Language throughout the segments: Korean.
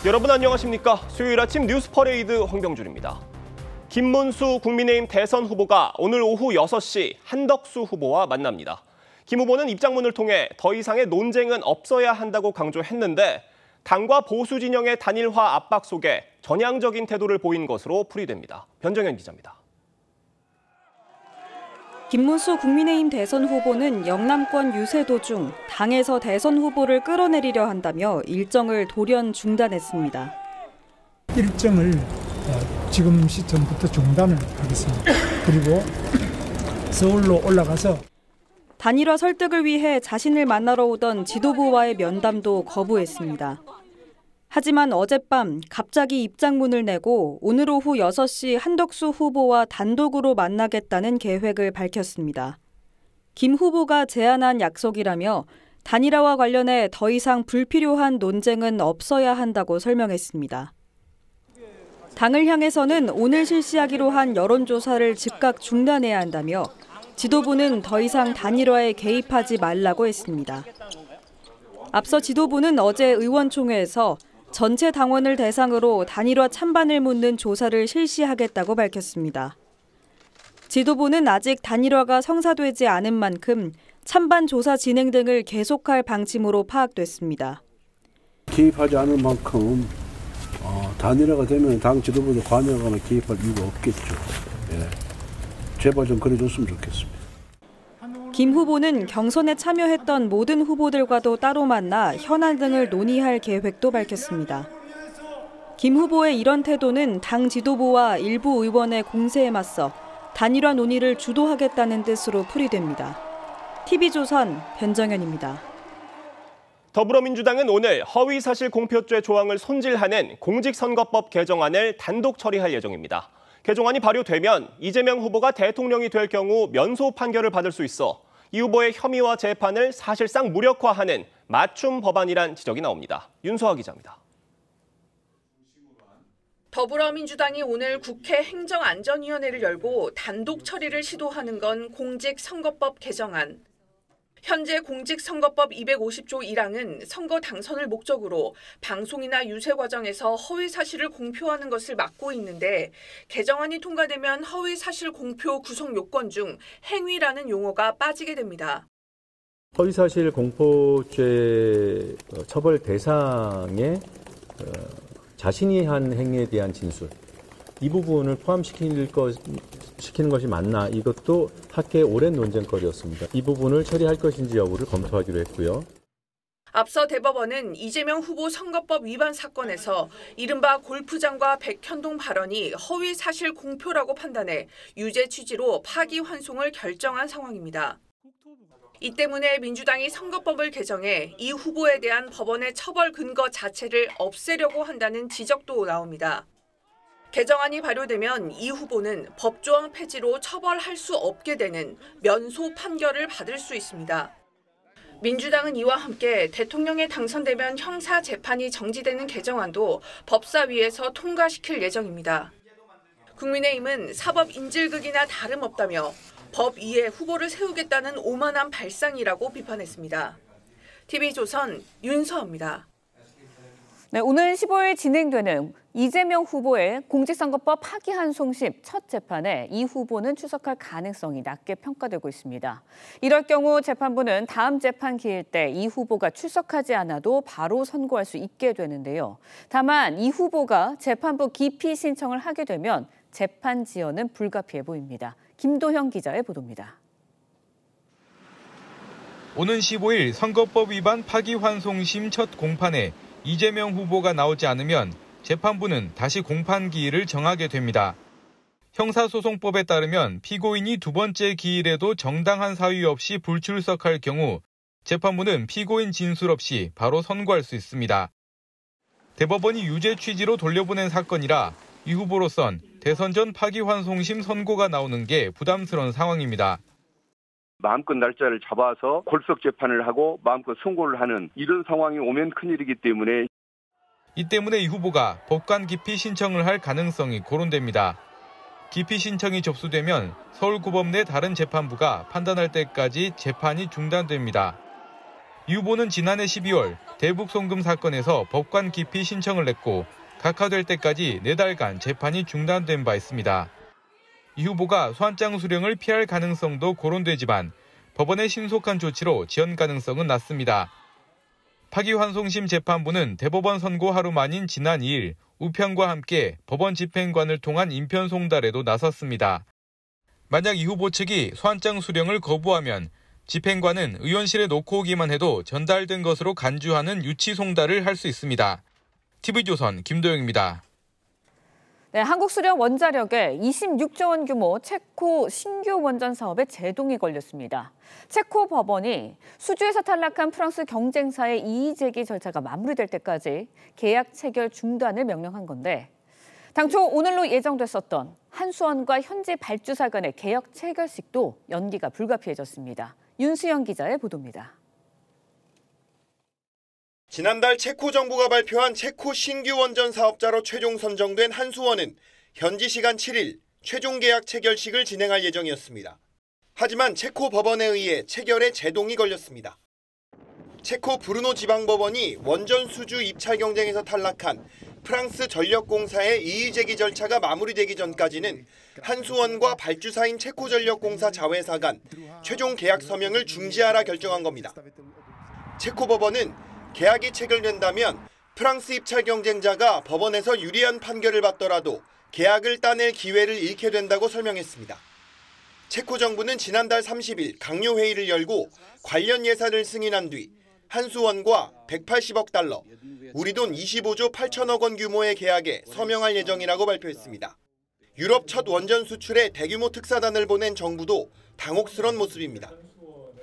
여러분 안녕하십니까? 수요일 아침 뉴스 퍼레이드 황병준입니다. 김문수 국민의힘 대선 후보가 오늘 오후 6시 한덕수 후보와 만납니다. 김 후보는 입장문을 통해 더 이상의 논쟁은 없어야 한다고 강조했는데 당과 보수 진영의 단일화 압박 속에 전향적인 태도를 보인 것으로 풀이됩니다. 변정현 기자입니다. 김문수 국민의힘 대선 후보는 영남권 유세 도중 당에서 대선 후보를 끌어내리려 한다며 일정을 돌연 중단했습니다. 일정을 지금 시점부터 중단을 하겠습니다. 그리고 서울로 올라가서 단일화 설득을 위해 자신을 만나러 오던 지도부와의 면담도 거부했습니다. 하지만 어젯밤 갑자기 입장문을 내고 오늘 오후 6시 한덕수 후보와 단독으로 만나겠다는 계획을 밝혔습니다. 김 후보가 제안한 약속이라며 단일화와 관련해 더 이상 불필요한 논쟁은 없어야 한다고 설명했습니다. 당을 향해서는 오늘 실시하기로 한 여론조사를 즉각 중단해야 한다며 지도부는 더 이상 단일화에 개입하지 말라고 했습니다. 앞서 지도부는 어제 의원총회에서 전체 당원을 대상으로 단일화 찬반을 묻는 조사를 실시하겠다고 밝혔습니다. 지도부는 아직 단일화가 성사되지 않은 만큼 찬반 조사 진행 등을 계속할 방침으로 파악됐습니다. 개입하지 않을 만큼 단일화가 되면 당 지도부도 관여하거나 개입할 이유가 없겠죠. 제발 좀 그래줬으면 좋겠습니다. 김 후보는 경선에 참여했던 모든 후보들과도 따로 만나 현안 등을 논의할 계획도 밝혔습니다. 김 후보의 이런 태도는 당 지도부와 일부 의원의 공세에 맞서 단일화 논의를 주도하겠다는 뜻으로 풀이됩니다. TV조선 변정현입니다. 더불어민주당은 오늘 허위사실 공표죄 조항을 손질하는 공직선거법 개정안을 단독 처리할 예정입니다. 개정안이 발효되면 이재명 후보가 대통령이 될 경우 면소 판결을 받을 수 있어 이 후보의 혐의와 재판을 사실상 무력화하는 맞춤 법안이란 지적이 나옵니다. 윤소아 기자입니다. 더불어민주당이 오늘 국회 행정안전위원회를 열고 단독 처리를 시도하는 건 공직선거법 개정안. 현재 공직선거법 250조 1항은 선거 당선을 목적으로 방송이나 유세 과정에서 허위사실을 공표하는 것을 막고 있는데 개정안이 통과되면 허위사실 공표 구성 요건 중 행위라는 용어가 빠지게 됩니다. 허위사실 공표죄 처벌 대상에 자신이 한 행위에 대한 진술, 이 부분을 포함시키는 것이 맞나, 이것도 학계의 오랜 논쟁거리였습니다. 이 부분을 처리할 것인지 여부를 검토하기로 했고요. 앞서 대법원은 이재명 후보 선거법 위반 사건에서 이른바 골프장과 백현동 발언이 허위 사실 공표라고 판단해 유죄 취지로 파기환송을 결정한 상황입니다. 이 때문에 민주당이 선거법을 개정해 이 후보에 대한 법원의 처벌 근거 자체를 없애려고 한다는 지적도 나옵니다. 개정안이 발효되면 이 후보는 법조항 폐지로 처벌할 수 없게 되는 면소 판결을 받을 수 있습니다. 민주당은 이와 함께 대통령에 당선되면 형사 재판이 정지되는 개정안도 법사위에서 통과시킬 예정입니다. 국민의힘은 사법 인질극이나 다름없다며 법 위에 후보를 세우겠다는 오만한 발상이라고 비판했습니다. TV조선 윤서아입니다. 네, 오늘 15일 진행되는 이재명 후보의 공직선거법 파기환송심 첫 재판에 이 후보는 출석할 가능성이 낮게 평가되고 있습니다. 이럴 경우 재판부는 다음 재판 기일 때 이 후보가 출석하지 않아도 바로 선고할 수 있게 되는데요. 다만 이 후보가 재판부 기피 신청을 하게 되면 재판 지연은 불가피해 보입니다. 김도형 기자의 보도입니다. 오는 15일 선거법 위반 파기환송심 첫 공판에 이재명 후보가 나오지 않으면 재판부는 다시 공판 기일을 정하게 됩니다. 형사소송법에 따르면 피고인이 두 번째 기일에도 정당한 사유 없이 불출석할 경우 재판부는 피고인 진술 없이 바로 선고할 수 있습니다. 대법원이 유죄 취지로 돌려보낸 사건이라 이 후보로선 대선 전 파기환송심 선고가 나오는 게 부담스러운 상황입니다. 마음껏 날짜를 잡아서 골석 재판을 하고 마음껏 선고를 하는 이런 상황이 오면 큰일이기 때문에 이 때문에 이 후보가 법관 기피 신청을 할 가능성이 거론됩니다. 기피 신청이 접수되면 서울고법 내 다른 재판부가 판단할 때까지 재판이 중단됩니다. 이 후보는 지난해 12월 대북 송금 사건에서 법관 기피 신청을 냈고 각하될 때까지 4달간 재판이 중단된 바 있습니다. 이 후보가 소환장 수령을 피할 가능성도 거론되지만 법원의 신속한 조치로 지연 가능성은 낮습니다. 파기환송심 재판부는 대법원 선고 하루 만인 지난 2일 우편과 함께 법원 집행관을 통한 인편 송달에도 나섰습니다. 만약 이 후보 측이 소환장 수령을 거부하면 집행관은 의원실에 놓고 오기만 해도 전달된 것으로 간주하는 유치 송달을 할 수 있습니다. TV조선 김도영입니다. 네, 한국수력 원자력의 26조 원 규모 체코 신규 원전 사업에 제동이 걸렸습니다. 체코 법원이 수주에서 탈락한 프랑스 경쟁사의 이의 제기 절차가 마무리될 때까지 계약 체결 중단을 명령한 건데 당초 오늘로 예정됐었던 한수원과 현지 발주사 간의 계약 체결식도 연기가 불가피해졌습니다. 윤수영 기자의 보도입니다. 지난달 체코 정부가 발표한 체코 신규 원전 사업자로 최종 선정된 한수원은 현지 시간 7일 최종 계약 체결식을 진행할 예정이었습니다. 하지만 체코 법원에 의해 체결에 제동이 걸렸습니다. 체코 브루노 지방법원이 원전 수주 입찰 경쟁에서 탈락한 프랑스 전력공사의 이의제기 절차가 마무리되기 전까지는 한수원과 발주사인 체코전력공사 자회사 간 최종 계약 서명을 중지하라 결정한 겁니다. 체코 법원은 계약이 체결된다면 프랑스 입찰 경쟁자가 법원에서 유리한 판결을 받더라도 계약을 따낼 기회를 잃게 된다고 설명했습니다. 체코 정부는 지난달 30일 강요회의를 열고 관련 예산을 승인한 뒤 한수원과 180억 달러, 우리 돈 25조 8천억 원 규모의 계약에 서명할 예정이라고 발표했습니다. 유럽 첫 원전 수출에 대규모 특사단을 보낸 정부도 당혹스런 모습입니다.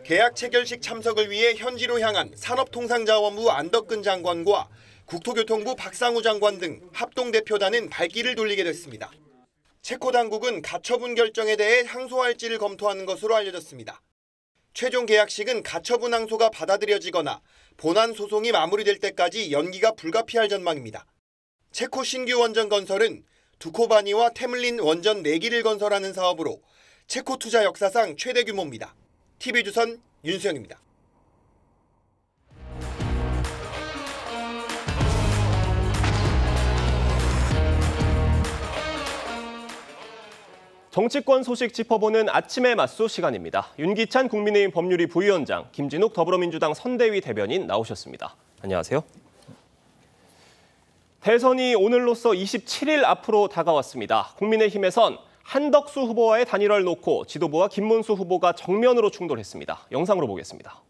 계약 체결식 참석을 위해 현지로 향한 산업통상자원부 안덕근 장관과 국토교통부 박상우 장관 등 합동대표단은 발길을 돌리게 됐습니다. 체코 당국은 가처분 결정에 대해 항소할지를 검토하는 것으로 알려졌습니다. 최종 계약식은 가처분 항소가 받아들여지거나 본안 소송이 마무리될 때까지 연기가 불가피할 전망입니다. 체코 신규 원전 건설은 두코바니와 테물린 원전 4기를 건설하는 사업으로 체코 투자 역사상 최대 규모입니다. TV조선 윤수영입니다. 정치권 소식 짚어보는 아침의 맞수 시간입니다. 윤기찬 국민의힘 법률위 부위원장, 김진욱 더불어민주당 선대위 대변인 나오셨습니다. 안녕하세요. 대선이 오늘로써 27일 앞으로 다가왔습니다. 국민의힘에선 한덕수 후보와의 단일화를 놓고 지도부와 김문수 후보가 정면으로 충돌했습니다. 영상으로 보겠습니다.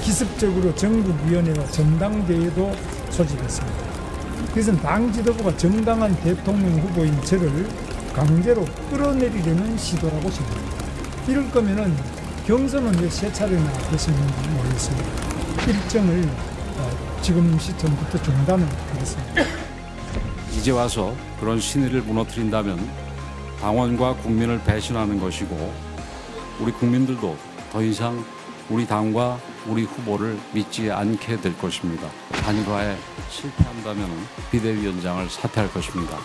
기습적으로 전국위원회와 전당대회도 소집했습니다. 그래서 당 지도부가 정당한 대통령 후보인 저를 강제로 끌어내리려는 시도라고 생각합니다. 이럴 거면은 경선은 왜 세 차례나 했었는지 모르겠습니다. 일정을 지금 시점부터 중단을 하겠습니다. 이제 와서 그런 신의를 무너뜨린다면 당원과 국민을 배신하는 것이고 우리 국민들도 더 이상 우리 당과 우리 후보를 믿지 않게 될 것입니다. 단일화에 실패한다면 비대위원장을 사퇴할 것입니다.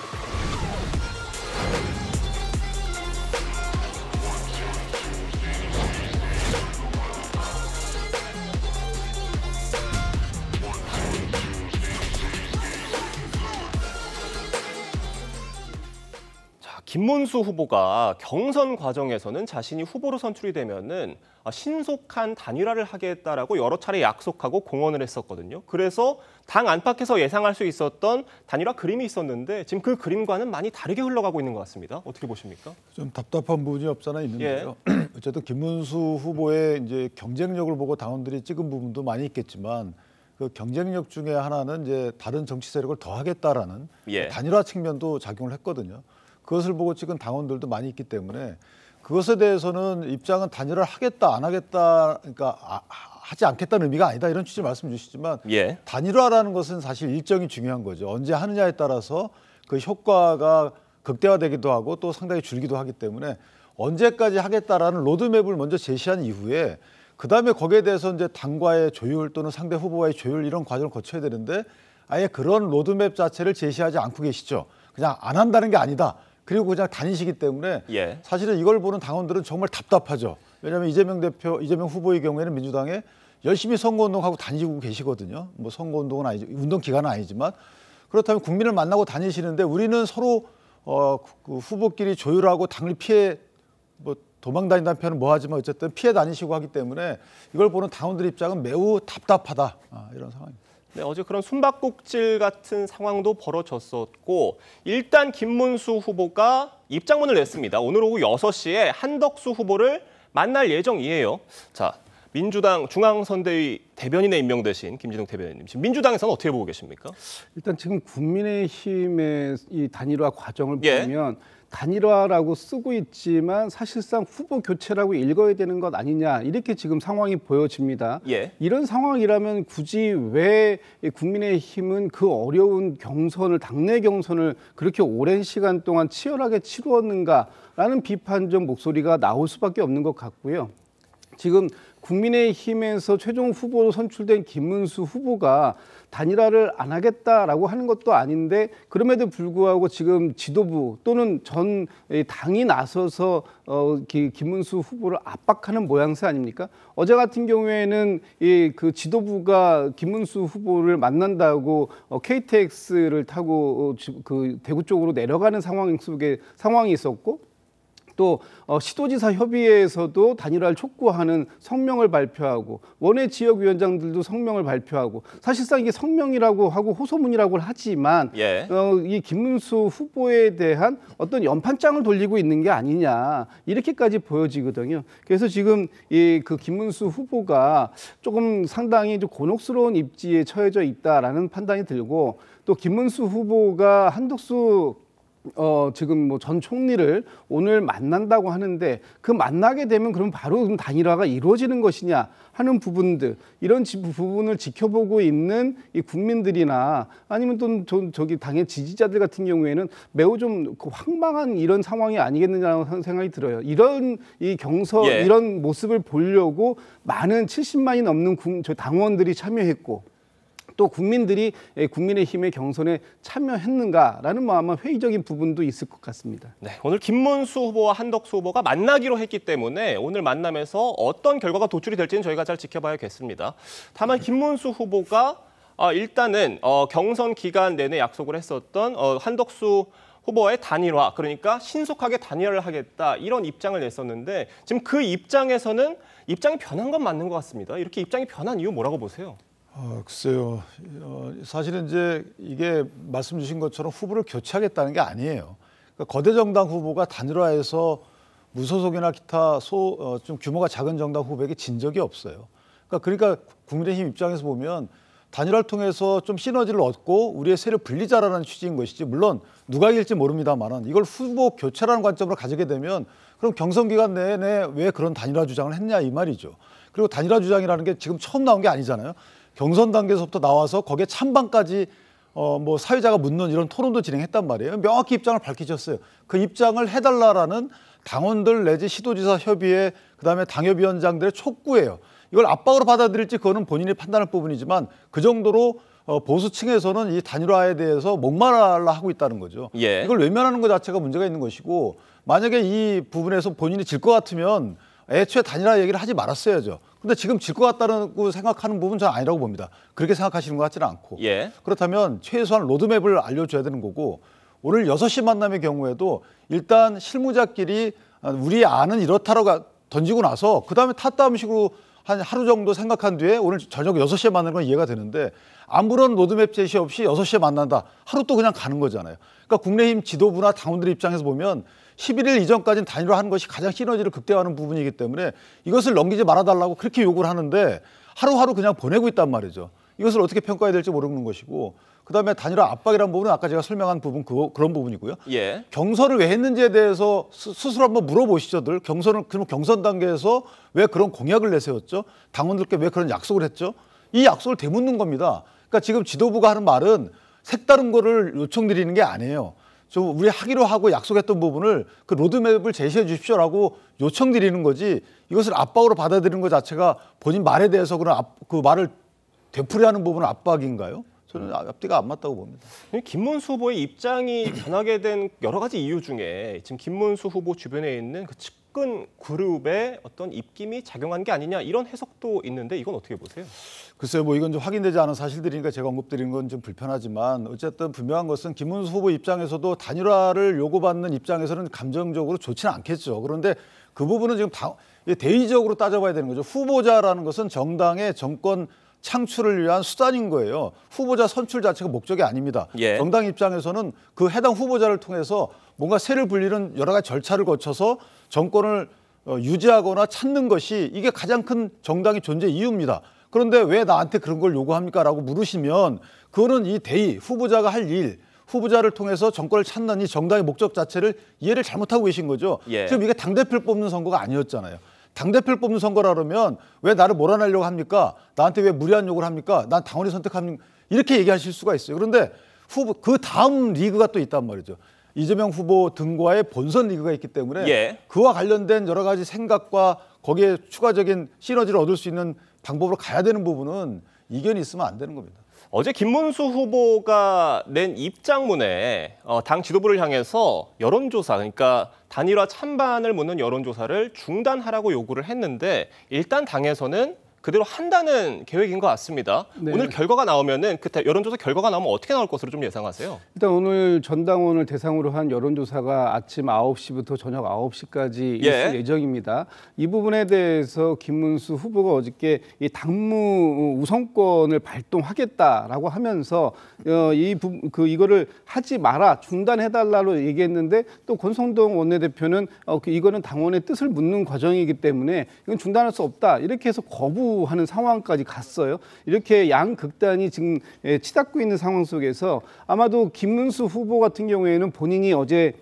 김문수 후보가 경선 과정에서는 자신이 후보로 선출이 되면은 신속한 단일화를 하겠다라고 여러 차례 약속하고 공언을 했었거든요. 그래서 당 안팎에서 예상할 수 있었던 단일화 그림이 있었는데 지금 그 그림과는 많이 다르게 흘러가고 있는 것 같습니다. 어떻게 보십니까? 좀 답답한 부분이 없잖아 있는데요. 예. 어쨌든 김문수 후보의 이제 경쟁력을 보고 당원들이 찍은 부분도 많이 있겠지만 그 경쟁력 중에 하나는 이제 다른 정치 세력을 더하겠다라는 단일화 측면도 작용을 했거든요. 그것을 보고 찍은 당원들도 많이 있기 때문에 그것에 대해서는 입장은 단일화를 하겠다 안 하겠다 그러니까 하지 않겠다는 의미가 아니다 이런 취지 말씀 주시지만 단일화라는 것은 사실 일정이 중요한 거죠. 언제 하느냐에 따라서 그 효과가 극대화되기도 하고 또 상당히 줄기도 하기 때문에 언제까지 하겠다라는 로드맵을 먼저 제시한 이후에 그다음에 거기에 대해서 이제 당과의 조율 또는 상대 후보와의 조율 이런 과정을 거쳐야 되는데 아예 그런 로드맵 자체를 제시하지 않고 계시죠. 그냥 안 한다는 게 아니다. 그리고 그냥 다니시기 때문에 사실은 이걸 보는 당원들은 정말 답답하죠. 왜냐하면 이재명 후보의 경우에는 민주당에 열심히 선거운동하고 다니고 계시거든요. 뭐 선거운동은 아니죠. 운동 기간은 아니지만 그렇다면 국민을 만나고 다니시는데 우리는 서로 그 후보끼리 조율하고 당을 피해 뭐 도망 다닌다는 표현은 뭐하지만 어쨌든 피해 다니시고 하기 때문에 이걸 보는 당원들 입장은 매우 답답하다 이런 상황입니다. 네, 어제 그런 숨바꼭질 같은 상황도 벌어졌었고 일단 김문수 후보가 입장문을 냈습니다. 오늘 오후 6시에 한덕수 후보를 만날 예정이에요. 자, 민주당 중앙선대위 대변인에 임명되신 김진욱 대변인님, 지금 민주당에서는 어떻게 보고 계십니까? 일단 지금 국민의힘의 이 단일화 과정을 보면 단일화라고 쓰고 있지만 사실상 후보 교체라고 읽어야 되는 것 아니냐 이렇게 지금 상황이 보여집니다. 이런 상황이라면 굳이 왜 국민의힘은 그 어려운 경선을 당내 경선을 그렇게 오랜 시간 동안 치열하게 치루었는가라는 비판적 목소리가 나올 수밖에 없는 것 같고요. 지금 국민의힘에서 최종 후보로 선출된 김문수 후보가 단일화를 안 하겠다라고 하는 것도 아닌데 그럼에도 불구하고 지금 지도부 또는 전 당이 나서서 김문수 후보를 압박하는 모양새 아닙니까? 어제 같은 경우에는 그 지도부가 김문수 후보를 만난다고 KTX를 타고 그 대구 쪽으로 내려가는 상황이 있었고 또 시도지사 협의회에서도 단일화를 촉구하는 성명을 발표하고 원외 지역위원장들도 성명을 발표하고 사실상 이게 성명이라고 하고 호소문이라고 하지만 이 김문수 후보에 대한 어떤 연판장을 돌리고 있는 게 아니냐 이렇게까지 보여지거든요. 그래서 지금 그 김문수 후보가 조금 상당히 좀 곤혹스러운 입지에 처해져 있다라는 판단이 들고 또 김문수 후보가 한덕수 지금 뭐 전 총리를 오늘 만난다고 하는데 그 만나게 되면 그럼 바로 단일화가 이루어지는 것이냐 하는 부분들 이런 부분을 지켜보고 있는 이 국민들이나 아니면 또 저기 당의 지지자들 같은 경우에는 매우 좀 황망한 이런 상황이 아니겠느냐는 생각이 들어요. 이런 이 경선 이런 모습을 보려고 많은 70만이 넘는 당원들이 참여했고 또 국민들이 국민의힘의 경선에 참여했는가라는 아마 회의적인 부분도 있을 것 같습니다. 네, 오늘 김문수 후보와 한덕수 후보가 만나기로 했기 때문에 오늘 만남에서 어떤 결과가 도출이 될지는 저희가 잘 지켜봐야겠습니다. 다만 김문수 후보가 일단은 경선 기간 내내 약속을 했었던 한덕수 후보의 단일화, 그러니까 신속하게 단일화를 하겠다 이런 입장을 냈었는데 지금 그 입장에서는 입장이 변한 건 맞는 것 같습니다. 이렇게 입장이 변한 이유 뭐라고 보세요? 글쎄요. 사실은 이제 이게 말씀 주신 것처럼 후보를 교체하겠다는 게 아니에요. 그러니까 거대 정당 후보가 단일화해서 무소속이나 기타 좀 규모가 작은 정당 후보에게 진 적이 없어요. 그러니까 국민의힘 입장에서 보면 단일화를 통해서 좀 시너지를 얻고 우리의 세를 불리자라는 취지인 것이지 물론 누가 이길지 모릅니다만은 이걸 후보 교체라는 관점으로 가지게 되면 그럼 경선 기간 내내 왜 그런 단일화 주장을 했냐 이 말이죠. 그리고 단일화 주장이라는 게 지금 처음 나온 게 아니잖아요. 경선 단계에서부터 나와서 거기에 찬반까지 뭐 사회자가 묻는 이런 토론도 진행했단 말이에요. 명확히 입장을 밝히셨어요. 그 입장을 해달라라는 당원들 내지 시도지사 협의회 그다음에 당협위원장들의 촉구예요. 이걸 압박으로 받아들일지 그거는 본인이 판단할 부분이지만 그 정도로 보수층에서는 이 단일화에 대해서 목말라 하고 있다는 거죠. 이걸 외면하는 것 자체가 문제가 있는 것이고 만약에 이 부분에서 본인이 질 것 같으면 애초에 단일화 얘기를 하지 말았어야죠. 근데 지금 질 것 같다고 생각하는 부분은 저는 아니라고 봅니다. 그렇게 생각하시는 것 같지는 않고. 그렇다면 최소한 로드맵을 알려줘야 되는 거고 오늘 6시 만남의 경우에도 일단 실무자끼리 우리 안은 이렇다라고 던지고 나서 그다음에 탔다음 식으로 한 하루 정도 생각한 뒤에 오늘 저녁 6시에 만나는 건 이해가 되는데 아무런 로드맵 제시 없이 6시에 만난다. 하루 또 그냥 가는 거잖아요. 그러니까 국민의힘 지도부나 당원들 입장에서 보면 11일 이전까지는 단일화하는 것이 가장 시너지를 극대화하는 부분이기 때문에 이것을 넘기지 말아달라고 그렇게 요구를 하는데 하루하루 그냥 보내고 있단 말이죠. 이것을 어떻게 평가해야 될지 모르는 것이고 그다음에 단일화 압박이라는 부분은 아까 제가 설명한 부분 그런 부분이고요. 경선을 왜 했는지에 대해서 스스로 한번 물어보시죠들. 그럼 경선 단계에서 왜 그런 공약을 내세웠죠? 당원들께 왜 그런 약속을 했죠? 이 약속을 되묻는 겁니다. 그러니까 지금 지도부가 하는 말은 색다른 거를 요청드리는 게 아니에요. 좀 우리 하기로 하고 약속했던 부분을 그 로드맵을 제시해 주십시오라고 요청드리는 거지 이것을 압박으로 받아들이는 것 자체가 본인 말에 대해서 그 말을 되풀이하는 부분은 압박인가요? 저는 앞뒤가 안 맞다고 봅니다. 김문수 후보의 입장이 변하게 된 여러 가지 이유 중에 지금 김문수 후보 주변에 있는 그 측근 그룹의 어떤 입김이 작용한 게 아니냐 이런 해석도 있는데 이건 어떻게 보세요? 글쎄요, 뭐 이건 좀 확인되지 않은 사실들이니까 제가 언급드리는 건 좀 불편하지만 어쨌든 분명한 것은 김문수 후보 입장에서도 단일화를 요구받는 입장에서는 감정적으로 좋지는 않겠죠. 그런데 그 부분은 지금 대의적으로 따져봐야 되는 거죠. 후보자라는 것은 정당의 정권 창출을 위한 수단인 거예요. 후보자 선출 자체가 목적이 아닙니다. 예. 정당 입장에서는 그 해당 후보자를 통해서 뭔가 세를 불리는 여러 가지 절차를 거쳐서 정권을 유지하거나 찾는 것이 이게 가장 큰 정당의 존재 이유입니다. 그런데 왜 나한테 그런 걸 요구합니까? 라고 물으시면 그거는 이 대의, 후보자가 할 일, 후보자를 통해서 정권을 찾는 이 정당의 목적 자체를 이해를 잘못하고 계신 거죠. 예. 지금 이게 당대표를 뽑는 선거가 아니었잖아요. 당대표를 뽑는 선거라면 왜 나를 몰아내려고 합니까? 나한테 왜 무리한 요구를 합니까? 난 당원이 선택합니까? 이렇게 얘기하실 수가 있어요. 그런데 그 다음 리그가 또 있단 말이죠. 이재명 후보 등과의 본선 리그가 있기 때문에 예. 그와 관련된 여러 가지 생각과 거기에 추가적인 시너지를 얻을 수 있는 방법으로 가야 되는 부분은 이견이 있으면 안 되는 겁니다. 어제 김문수 후보가 낸 입장문에 당 지도부를 향해서 여론조사, 그러니까 단일화 찬반을 묻는 여론조사를 중단하라고 요구를 했는데 일단 당에서는 그대로 한다는 계획인 것 같습니다. 네. 오늘 결과가 나오면은 그 여론조사 결과가 나오면 어떻게 나올 것으로 좀 예상하세요? 일단 오늘 전당원을 대상으로 한 여론조사가 아침 9시부터 저녁 9시까지 예. 있을 예정입니다. 이 부분에 대해서 김문수 후보가 어저께 이 당무 우선권을 발동하겠다라고 하면서 이거를 하지 마라, 중단해달라고 얘기했는데 또 권성동 원내대표는 이거는 당원의 뜻을 묻는 과정이기 때문에 이건 중단할 수 없다 이렇게 해서 거부하는 상황까지 갔어요. 이렇게 양극단이 지금 치닫고 있는 상황 속에서 아마도 김문수 후보 같은 경우에는 본인이 어제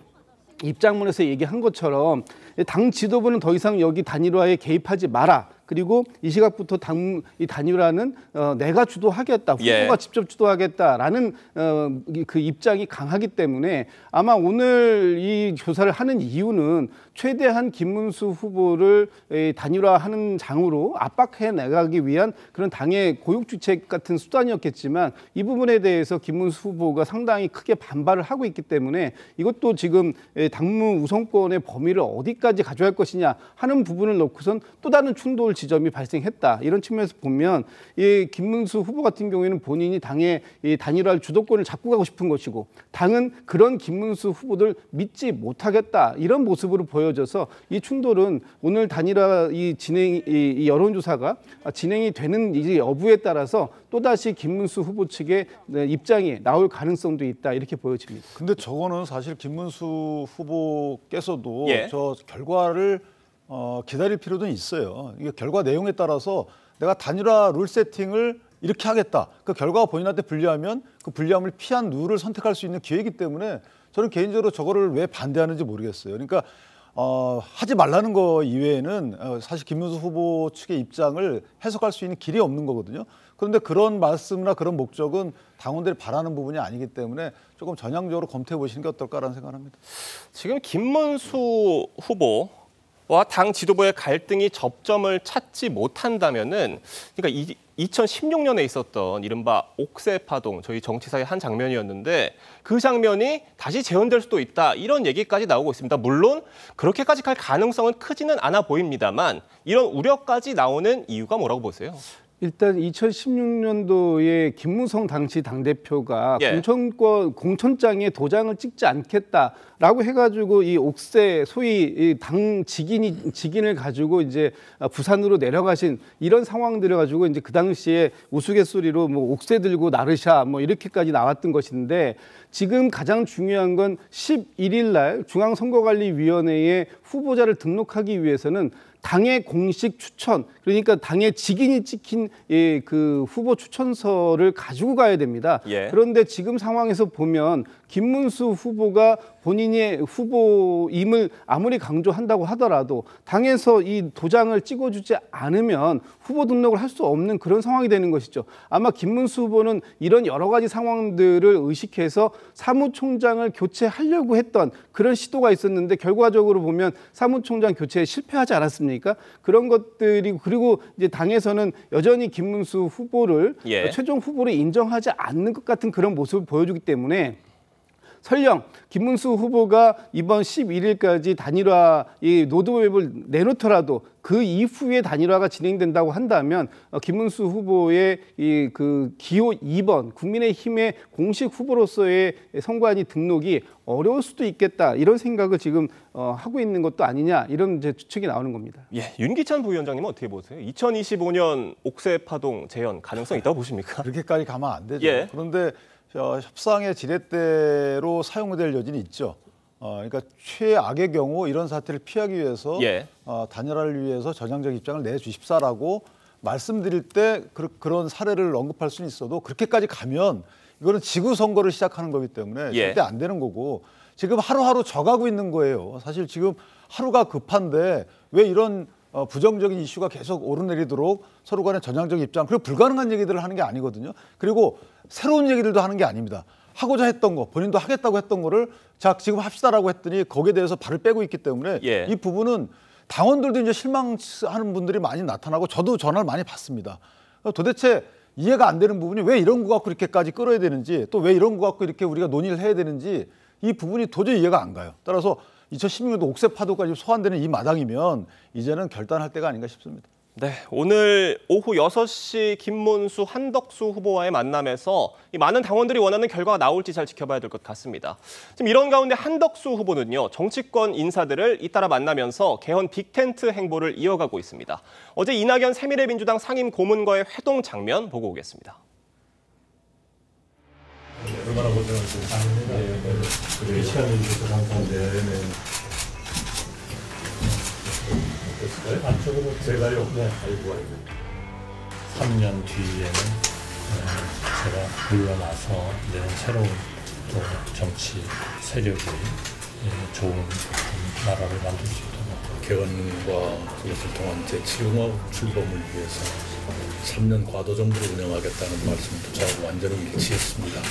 입장문에서 얘기한 것처럼 당 지도부는 더 이상 여기 단일화에 개입하지 마라. 그리고 이 시각부터 이 단일화는 내가 주도하겠다. 후보가 예. 직접 주도하겠다라는 그 입장이 강하기 때문에 아마 오늘 이 조사를 하는 이유는 최대한 김문수 후보를 단일화하는 장으로 압박해 나가기 위한 그런 당의 고육주책 같은 수단이었겠지만 이 부분에 대해서 김문수 후보가 상당히 크게 반발을 하고 있기 때문에 이것도 지금 당무 우선권의 범위를 어디까지 가져갈 것이냐 하는 부분을 놓고선 또 다른 충돌 지점이 발생했다. 이런 측면에서 보면 이 김문수 후보 같은 경우에는 본인이 당의 이 단일화 주도권을 잡고 가고 싶은 것이고 당은 그런 김문수 후보들 믿지 못하겠다. 이런 모습으로 보여져서 이 충돌은 오늘 단일화 이 여론조사가 진행이 되는 이 여부에 따라서 또다시 김문수 후보 측의 입장이 나올 가능성도 있다. 이렇게 보여집니다. 근데 저거는 사실 김문수 후보께서도 예. 저 결과를 기다릴 필요도 있어요. 이게 결과 내용에 따라서 내가 단일화 룰 세팅을 이렇게 하겠다. 그 결과가 본인한테 불리하면 그 불리함을 피한 룰을 선택할 수 있는 기회이기 때문에 저는 개인적으로 저거를 왜 반대하는지 모르겠어요. 그러니까 하지 말라는 거 이외에는 사실 김문수 후보 측의 입장을 해석할 수 있는 길이 없는 거거든요. 그런데 그런 말씀이나 그런 목적은 당원들이 바라는 부분이 아니기 때문에 조금 전향적으로 검토해 보시는 게 어떨까라는 생각을 합니다. 지금 김문수 후보와 당 지도부의 갈등이 접점을 찾지 못한다면은 그러니까 2016년에 있었던 이른바 옥새 파동, 저희 정치사의 한 장면이었는데 그 장면이 다시 재현될 수도 있다. 이런 얘기까지 나오고 있습니다. 물론 그렇게까지 갈 가능성은 크지는 않아 보입니다만 이런 우려까지 나오는 이유가 뭐라고 보세요? 일단 2016년도에 김무성 당시 당대표가 예. 공천장에 도장을 찍지 않겠다라고 해가지고 이 옥새 소위 이 당 직인을 가지고 이제 부산으로 내려가신 이런 상황들을 가지고 이제 그 당시에 우스갯소리로 뭐 옥새 들고 나르샤 뭐 이렇게까지 나왔던 것인데 지금 가장 중요한 건 11일 날 중앙선거관리위원회에 후보자를 등록하기 위해서는 당의 공식 추천, 그러니까 당의 직인이 찍힌 그 후보 추천서를 가지고 가야 됩니다. 예. 그런데 지금 상황에서 보면 김문수 후보가 본인의 후보임을 아무리 강조한다고 하더라도 당에서 이 도장을 찍어주지 않으면 후보 등록을 할 수 없는 그런 상황이 되는 것이죠. 아마 김문수 후보는 이런 여러 가지 상황들을 의식해서 사무총장을 교체하려고 했던 그런 시도가 있었는데 결과적으로 보면 사무총장 교체에 실패하지 않았습니까? 그런 것들이 그리고 이제 당에서는 여전히 김문수 후보를 최종 후보로 인정하지 않는 것 같은 그런 모습을 보여주기 때문에 설령 김문수 후보가 이번 11일까지 단일화 이 로드맵을 내놓더라도 그 이후에 단일화가 진행된다고 한다면 김문수 후보의 이 그 기호 2번 국민의힘의 공식 후보로서의 선관위 등록이 어려울 수도 있겠다 이런 생각을 지금 하고 있는 것도 아니냐 이런 이제 추측이 나오는 겁니다. 예, 윤기찬 부위원장님은 어떻게 보세요? 2025년 옥새 파동 재현 가능성 있다고 보십니까? 그렇게까지 가면 안 되죠. 예. 그런데 협상의 지렛대로 사용될 여지는 있죠. 그러니까 최악의 경우 이런 사태를 피하기 위해서 단일화를 위해서 전향적 입장을 내주십사라고 말씀드릴 때 그런 사례를 언급할 수는 있어도 그렇게까지 가면 이거는 지구 선거를 시작하는 거기 때문에 절대 안 되는 거고 지금 하루하루 져가고 있는 거예요. 사실 지금 하루가 급한데 왜 이런 부정적인 이슈가 계속 오르내리도록 서로 간의 전향적 입장 그리고 불가능한 얘기들을 하는 게 아니거든요. 그리고 새로운 얘기들도 하는 게 아닙니다. 하고자 했던 거 본인도 하겠다고 했던 거를 자 지금 합시다라고 했더니 거기에 대해서 발을 빼고 있기 때문에 이 부분은 당원들도 이제 실망하는 분들이 많이 나타나고 저도 전화를 많이 받습니다. 도대체 이해가 안 되는 부분이 왜 이런 거 갖고 이렇게까지 끌어야 되는지 또 왜 이런 거 갖고 이렇게 우리가 논의를 해야 되는지 이 부분이 도저히 이해가 안 가요. 따라서 2016년도 옥새 파도까지 소환되는 이 마당이면 이제는 결단할 때가 아닌가 싶습니다. 네, 오늘 오후 6시 김문수, 한덕수 후보와의 만남에서 이 많은 당원들이 원하는 결과가 나올지 잘 지켜봐야 될 것 같습니다. 지금 이런 가운데 한덕수 후보는요, 정치권 인사들을 잇따라 만나면서 개헌 빅텐트 행보를 이어가고 있습니다. 어제 이낙연 새미래민주당 상임 고문과의 회동 장면 보고 오겠습니다. 얼마나 고생하셨어요. 그래 시간을 주셔서 감사합니다. 안쪽으로 제가요. 아이고. 3년 뒤에는 제가 물러나서 이제 새로운 또 정치 세력이 좋은 나라를 만들 수 있도록 개헌과 그것을 통한 제7공화국 출범을 위해서 3년 과도 정부를 운영하겠다는 말씀도 저하고 완전히 일치했습니다.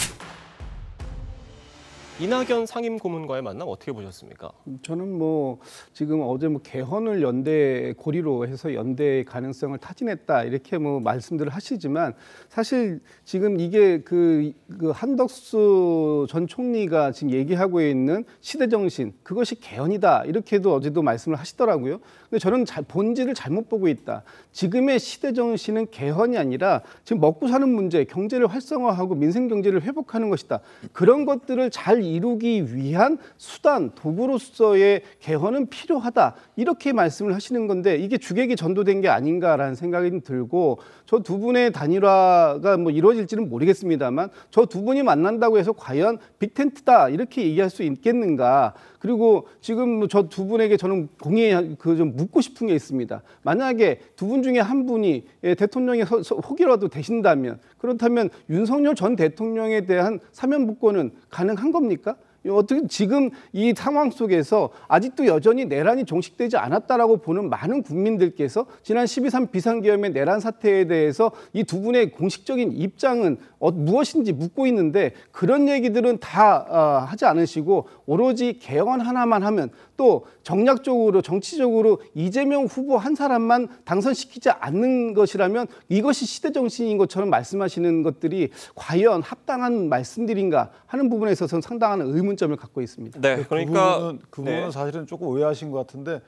이낙연 상임 고문과의 만남 어떻게 보셨습니까? 저는 뭐 지금 어제 뭐 개헌을 연대 고리로 해서 연대의 가능성을 타진했다 이렇게 뭐 말씀들을 하시지만 사실 지금 이게 그 한덕수 전 총리가 지금 얘기하고 있는 시대 정신 그것이 개헌이다 이렇게도 어제도 말씀을 하시더라고요. 근데 저는 본질을 잘못 보고 있다. 지금의 시대 정신은 개헌이 아니라 지금 먹고 사는 문제, 경제를 활성화하고 민생 경제를 회복하는 것이다. 그런 것들을 잘 이루기 위한 수단, 도구로서의 개헌은 필요하다. 이렇게 말씀을 하시는 건데 이게 주객이 전도된 게 아닌가라는 생각이 들고 저 두 분의 단일화가 뭐 이루어질지는 모르겠습니다만 저 두 분이 만난다고 해서 과연 빅텐트다 이렇게 얘기할 수 있겠는가. 그리고 지금 저 두 분에게 저는 공의에 좀 묻고 싶은 게 있습니다. 만약에 두 분 중에 한 분이 대통령의 혹이라도 되신다면 그렇다면 윤석열 전 대통령에 대한 사면복권은 가능한 겁니까? 어떻게 지금 이 상황 속에서 아직도 여전히 내란이 종식되지 않았다라고 보는 많은 국민들께서 지난 12.3 비상계엄의 내란 사태에 대해서 이 두 분의 공식적인 입장은 무엇인지 묻고 있는데 그런 얘기들은 다 하지 않으시고 오로지 개헌 하나만 하면 또 정략적으로 정치적으로 이재명 후보 한 사람만 당선시키지 않는 것이라면 이것이 시대 정신인 것처럼 말씀하시는 것들이 과연 합당한 말씀들인가 하는 부분에 있어서는 상당한 의문점을 갖고 있습니다. 네, 그러니까 그 부분은 사실은 조금 오해하신 것 같은데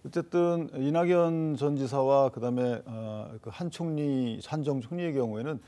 어쨌든 이낙연 전 지사와 그다음에 그 한 정 총리의 경우에는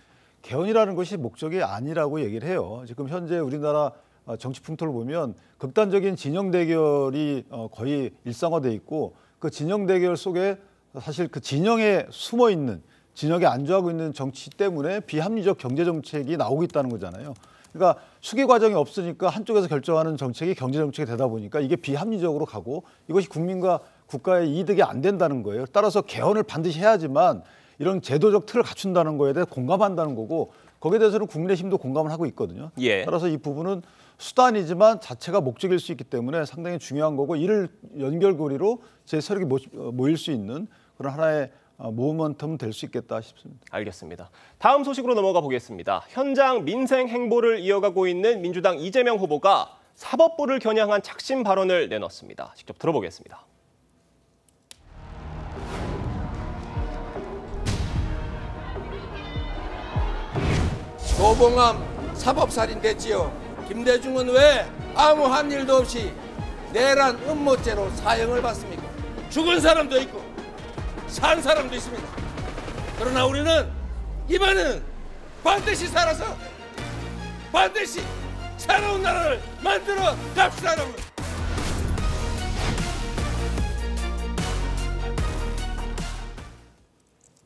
개헌이라는 것이 목적이 아니라고 얘기를 해요. 지금 현재 우리나라 정치 풍토를 보면 극단적인 진영 대결이 거의 일상화돼 있고 그 진영 대결 속에 사실 그 진영에 숨어 있는 진영에 안주하고 있는 정치 때문에 비합리적 경제 정책이 나오고 있다는 거잖아요. 그러니까 수기 과정이 없으니까 한쪽에서 결정하는 정책이 경제 정책이 되다 보니까 이게 비합리적으로 가고 이것이 국민과 국가의 이득이 안 된다는 거예요. 따라서 개헌을 반드시 해야지만 이런 제도적 틀을 갖춘다는 거에 대해 공감한다는 거고 거기에 대해서는 국민의힘도 공감을 하고 있거든요. 따라서 이 부분은 수단이지만 자체가 목적일 수 있기 때문에 상당히 중요한 거고 이를 연결고리로 제 세력이 모일 수 있는 그런 하나의 모멘텀 될 수 있겠다 싶습니다. 알겠습니다. 다음 소식으로 넘어가 보겠습니다. 현장 민생 행보를 이어가고 있는 민주당 이재명 후보가 사법부를 겨냥한 착심 발언을 내놨습니다. 직접 들어보겠습니다. 조봉암 사법살인됐지요. 김대중은 왜 아무한 일도 없이 내란 음모죄로 사형을 받습니까? 죽은 사람도 있고 산 사람도 있습니다. 그러나 우리는 이번에는 반드시 살아서 반드시 새로운 나라를 만들어 갑시다, 여러분.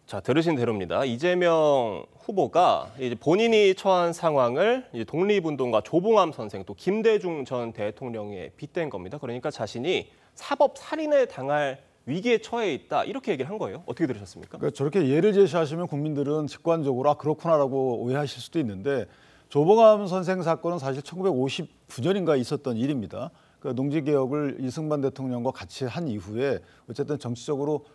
자, 들으신 대로입니다. 이재명 후보가 이제 본인이 처한 상황을 이제 독립운동가 조봉암 선생 또 김대중 전 대통령에 빗댄 겁니다. 그러니까 자신이 사법 살인에 당할 위기에 처해 있다 이렇게 얘기를 한 거예요. 어떻게 들으셨습니까? 그러니까 저렇게 예를 제시하시면 국민들은 직관적으로 그렇구나라고 오해하실 수도 있는데 조봉암 선생 사건은 사실 1959년인가 있었던 일입니다. 그러니까 농지개혁을 이승만 대통령과 같이 한 이후에 어쨌든 정치적으로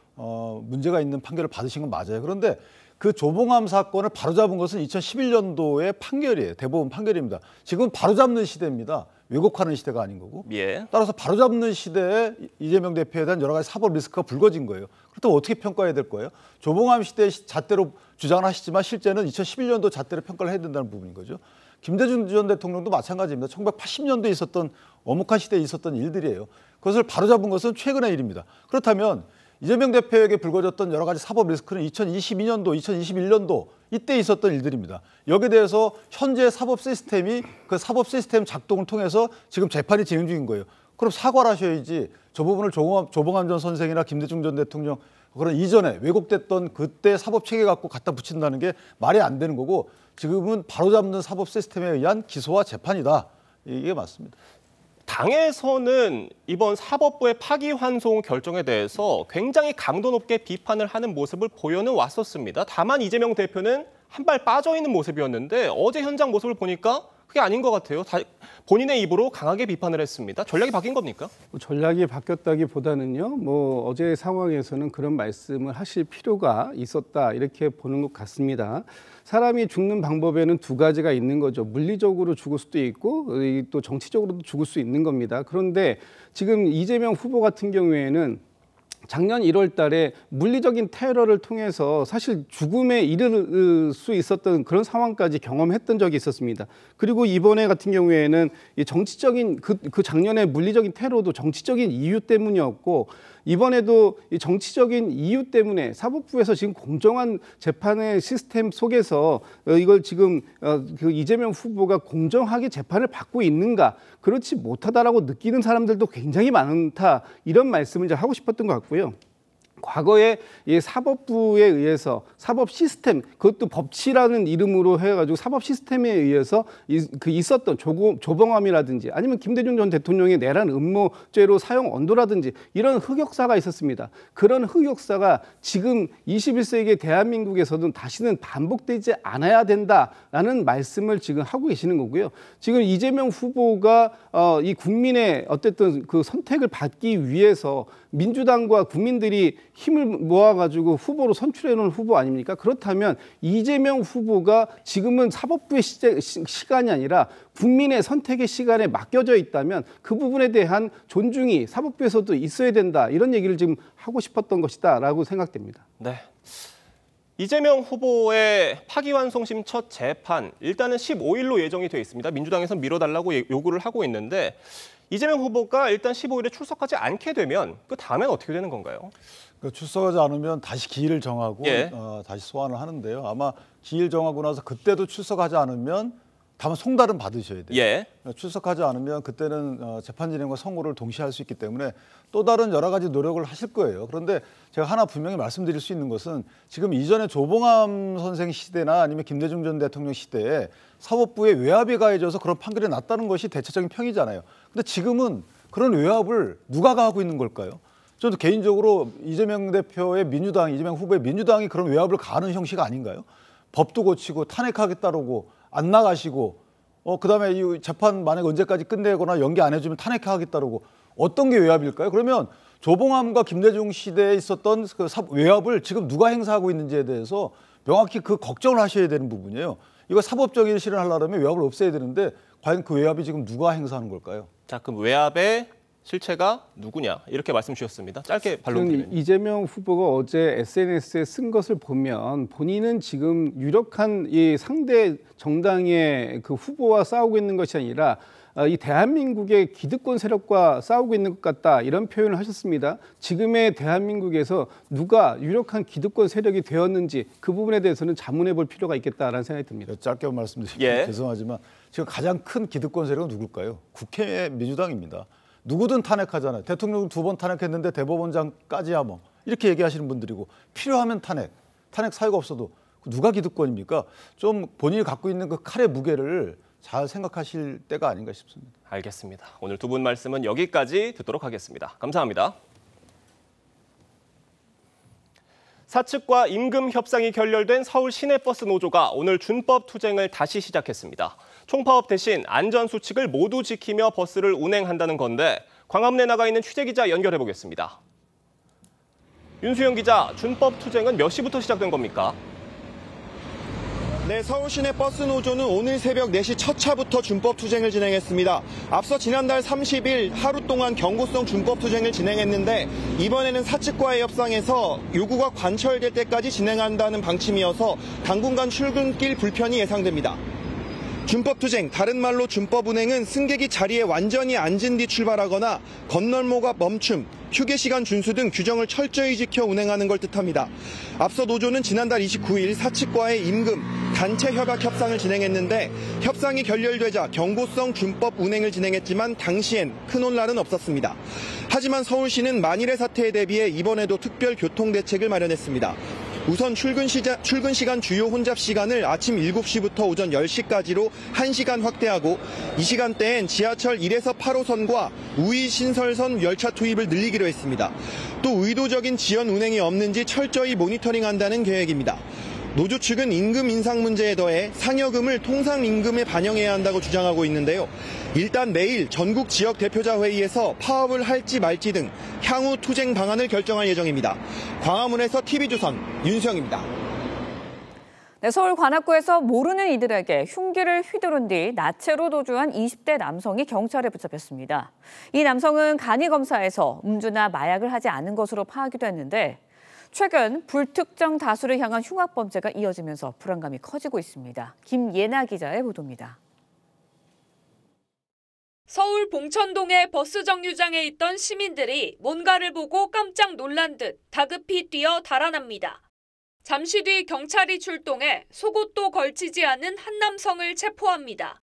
문제가 있는 판결을 받으신 건 맞아요. 그런데 그 조봉암 사건을 바로잡은 것은 2011년도의 판결이에요. 대법원 판결입니다. 지금은 바로잡는 시대입니다. 왜곡하는 시대가 아닌 거고. 예. 따라서 바로잡는 시대에 이재명 대표에 대한 여러 가지 사법 리스크가 불거진 거예요. 그렇다면 어떻게 평가해야 될 거예요? 조봉암 시대의 잣대로 주장을 하시지만 실제는 2011년도 잣대로 평가를 해야 된다는 부분인 거죠. 김대중 전 대통령도 마찬가지입니다. 1980년도에 있었던 엄혹한 시대에 있었던 일들이에요. 그것을 바로잡은 것은 최근의 일입니다. 그렇다면 이재명 대표에게 불거졌던 여러 가지 사법 리스크는 2022년도, 2021년도 이때 있었던 일들입니다. 여기에 대해서 현재 사법 시스템이 그 사법 시스템 작동을 통해서 지금 재판이 진행 중인 거예요. 그럼 사과를 하셔야지 저 부분을 조봉암 전 선생이나 김대중 전 대통령 그런 이전에 왜곡됐던 그때 사법 체계 갖고 갖다 붙인다는 게 말이 안 되는 거고 지금은 바로잡는 사법 시스템에 의한 기소와 재판이다. 이게 맞습니다. 당에서는 이번 사법부의 파기환송 결정에 대해서 굉장히 강도 높게 비판을 하는 모습을 보여는 왔었습니다. 다만 이재명 대표는 한 발 빠져 있는 모습이었는데 어제 현장 모습을 보니까 그게 아닌 것 같아요. 본인의 입으로 강하게 비판을 했습니다. 전략이 바뀐 겁니까? 전략이 바뀌었다기보다는요. 어제 상황에서는 그런 말씀을 하실 필요가 있었다 이렇게 보는 것 같습니다. 사람이 죽는 방법에는 두 가지가 있는 거죠. 물리적으로 죽을 수도 있고 또 정치적으로도 죽을 수 있는 겁니다. 그런데 지금 이재명 후보 같은 경우에는 작년 1월 달에 물리적인 테러를 통해서 사실 죽음에 이를 수 있었던 그런 상황까지 경험했던 적이 있었습니다. 그리고 이번에 같은 경우에는 정치적인 그 작년에 물리적인 테러도 정치적인 이유 때문이었고 이번에도 이 정치적인 이유 때문에 사법부에서 지금 공정한 재판의 시스템 속에서 이걸 지금 그 이재명 후보가 공정하게 재판을 받고 있는가 그렇지 못하다라고 느끼는 사람들도 굉장히 많다 이런 말씀을 이제 하고 싶었던 것 같고요. 과거에 이 사법부에 의해서 사법 시스템 그것도 법치라는 이름으로 해가지고 사법 시스템에 의해서 있었던 조봉암이라든지 아니면 김대중 전 대통령의 내란 음모죄로 사형 언도라든지 이런 흑역사가 있었습니다. 그런 흑역사가 지금 21세기 대한민국에서는 다시는 반복되지 않아야 된다라는 말씀을 지금 하고 계시는 거고요. 지금 이재명 후보가 이 국민의 어쨌든 그 선택을 받기 위해서 민주당과 국민들이 힘을 모아가지고 후보로 선출해놓은 후보 아닙니까? 그렇다면 이재명 후보가 지금은 사법부의 시간이 아니라 국민의 선택의 시간에 맡겨져 있다면 그 부분에 대한 존중이 사법부에서도 있어야 된다. 이런 얘기를 지금 하고 싶었던 것이다라고 생각됩니다. 네. 이재명 후보의 파기환송심 첫 재판 일단은 15일로 예정이 돼 있습니다. 민주당에서 미뤄달라고 요구를 하고 있는데 이재명 후보가 일단 15일에 출석하지 않게 되면 그 다음엔 어떻게 되는 건가요? 출석하지 않으면 다시 기일을 정하고 다시 소환을 하는데요. 아마 기일 정하고 나서 그때도 출석하지 않으면 다만 송달은 받으셔야 돼요. 출석하지 않으면 그때는 재판 진행과 선고를 동시에 할 수 있기 때문에 또 다른 여러 가지 노력을 하실 거예요. 그런데 제가 하나 분명히 말씀드릴 수 있는 것은 지금 이전에 조봉암 선생 시대나 아니면 김대중 전 대통령 시대에 사법부에 외압이 가해져서 그런 판결이 났다는 것이 대체적인 평이잖아요. 근데 지금은 그런 외압을 누가 가하고 있는 걸까요? 저도 개인적으로 이재명 대표의 민주당, 이재명 후보의 민주당이 그런 외압을 가하는 형식 아닌가요? 법도 고치고 탄핵하겠다고 안 나가시고 그다음에 이 재판 만약 언제까지 끝내거나 연기 안 해주면 탄핵하겠다고 어떤 게 외압일까요? 그러면 조봉암과 김대중 시대에 있었던 그 외압을 지금 누가 행사하고 있는지에 대해서 명확히 그 걱정을 하셔야 되는 부분이에요. 이거 사법적인 실현하려면 외압을 없애야 되는데 과연 그 외압이 지금 누가 행사하는 걸까요? 자, 그럼 외압의 실체가 누구냐 이렇게 말씀 주셨습니다. 짧게 반론드리면. 이재명 후보가 어제 SNS에 쓴 것을 보면 본인은 지금 유력한 이 상대 정당의 그 후보와 싸우고 있는 것이 아니라 이 대한민국의 기득권 세력과 싸우고 있는 것 같다 이런 표현을 하셨습니다. 지금의 대한민국에서 누가 유력한 기득권 세력이 되었는지 그 부분에 대해서는 자문해 볼 필요가 있겠다라는 생각이 듭니다. 짧게 말씀드리면 죄송하지만 지금 가장 큰 기득권 세력은 누굴까요? 국회 민주당입니다. 누구든 탄핵하잖아요. 대통령을 2번 탄핵했는데 대법원장까지야 뭐 이렇게 얘기하시는 분들이고 필요하면 탄핵 사유가 없어도 누가 기득권입니까? 좀 본인이 갖고 있는 그 칼의 무게를 잘 생각하실 때가 아닌가 싶습니다. 알겠습니다. 오늘 두 분 말씀은 여기까지 듣도록 하겠습니다. 감사합니다. 사측과 임금 협상이 결렬된 서울 시내버스 노조가 오늘 준법 투쟁을 다시 시작했습니다. 총파업 대신 안전수칙을 모두 지키며 버스를 운행한다는 건데 광화문에 나가 있는 취재기자 연결해 보겠습니다. 윤수영 기자, 준법 투쟁은 몇 시부터 시작된 겁니까? 네, 서울 시내 버스 노조는 오늘 새벽 4시 첫 차부터 준법 투쟁을 진행했습니다. 앞서 지난달 30일 하루 동안 경고성 준법 투쟁을 진행했는데 이번에는 사측과의 협상에서 요구가 관철될 때까지 진행한다는 방침이어서 당분간 출근길 불편이 예상됩니다. 준법 투쟁, 다른 말로 준법 운행은 승객이 자리에 완전히 앉은 뒤 출발하거나 건널목과 멈춤, 휴게 시간 준수 등 규정을 철저히 지켜 운행하는 걸 뜻합니다. 앞서 노조는 지난달 29일 사측과의 임금, 단체 협약 협상을 진행했는데 협상이 결렬되자 경고성 준법 운행을 진행했지만 당시엔 큰 혼란은 없었습니다. 하지만 서울시는 만일의 사태에 대비해 이번에도 특별 교통 대책을 마련했습니다. 우선 출근 시간 주요 혼잡 시간을 아침 7시부터 오전 10시까지로 1시간 확대하고 이 시간대엔 지하철 1에서 8호선과 우이 신설선 열차 투입을 늘리기로 했습니다. 또 의도적인 지연 운행이 없는지 철저히 모니터링한다는 계획입니다. 노조 측은 임금 인상 문제에 더해 상여금을 통상임금에 반영해야 한다고 주장하고 있는데요. 일단 내일 전국 지역 대표자 회의에서 파업을 할지 말지 등 향후 투쟁 방안을 결정할 예정입니다. 광화문에서 TV조선 윤수영입니다. 네, 서울 관악구에서 모르는 이들에게 흉기를 휘두른 뒤 나체로 도주한 20대 남성이 경찰에 붙잡혔습니다. 이 남성은 간이검사에서 음주나 마약을 하지 않은 것으로 파악이 됐는데 최근 불특정 다수를 향한 흉악범죄가 이어지면서 불안감이 커지고 있습니다. 김예나 기자의 보도입니다. 서울 봉천동의 버스 정류장에 있던 시민들이 뭔가를 보고 깜짝 놀란 듯 다급히 뛰어 달아납니다. 잠시 뒤 경찰이 출동해 속옷도 걸치지 않은 한 남성을 체포합니다.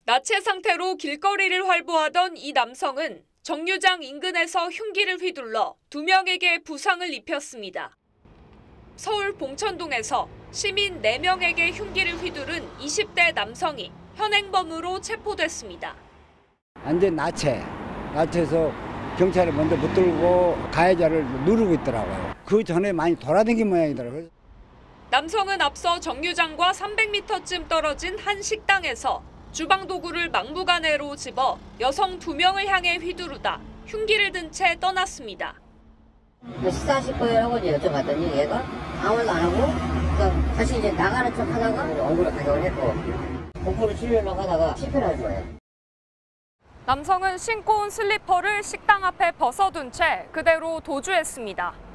나체 상태로 길거리를 활보하던 이 남성은 정류장 인근에서 흉기를 휘둘러 2명에게 부상을 입혔습니다. 서울 봉천동에서 시민 4명에게 흉기를 휘두른 20대 남성이 현행범으로 체포됐습니다. 완전 나체에서 경찰이 먼저 붙들고 가해자를 누르고 있더라고요. 그 전에 많이 돌아다닌 모양이더라고요. 남성은 앞서 정류장과 300m쯤 떨어진 한 식당에서 주방 도구를 막무가내로 집어 여성 2명을 향해 휘두르다 흉기를 든 채 떠났습니다. 식사하실 거예요? 라고 여쭤봤더니 얘가 아무 말도 안 하고 다시 이제 나가는 척 하다가 얼굴에 가격을 했고 공포를 치려고 하다가 실패를 한 거예요. 남성은 신고 온 슬리퍼를 식당 앞에 벗어둔 채 그대로 도주했습니다.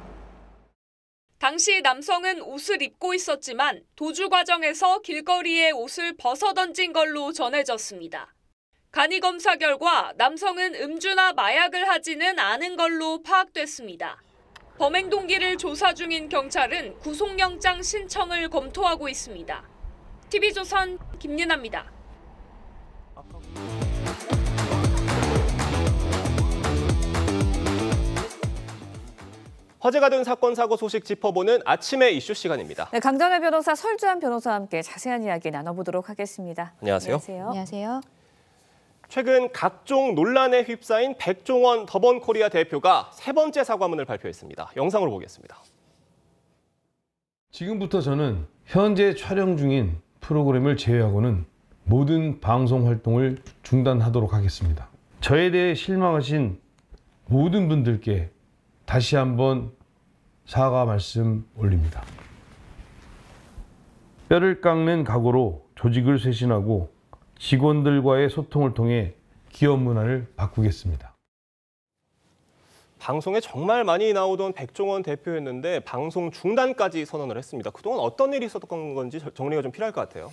당시 남성은 옷을 입고 있었지만 도주 과정에서 길거리에 옷을 벗어던진 걸로 전해졌습니다. 간이검사 결과 남성은 음주나 마약을 하지는 않은 걸로 파악됐습니다. 범행 동기를 조사 중인 경찰은 구속영장 신청을 검토하고 있습니다. TV조선 김예나입니다. 화제가 된 사건, 사고 소식 짚어보는 아침의 이슈 시간입니다. 네, 강전의 변호사, 설주한 변호사와 함께 자세한 이야기 나눠보도록 하겠습니다. 안녕하세요. 안녕하세요. 최근 각종 논란에 휩싸인 백종원 더번코리아 대표가 3번째 사과문을 발표했습니다. 영상으로 보겠습니다. 지금부터 저는 현재 촬영 중인 프로그램을 제외하고는 모든 방송 활동을 중단하도록 하겠습니다. 저에 대해 실망하신 모든 분들께 다시 한번 사과 말씀 올립니다. 뼈를 깎는 각오로 조직을 쇄신하고 직원들과의 소통을 통해 기업 문화를 바꾸겠습니다. 방송에 정말 많이 나오던 백종원 대표였는데 방송 중단까지 선언을 했습니다. 그동안 어떤 일이 있었던 건지 정리가 좀 필요할 것 같아요.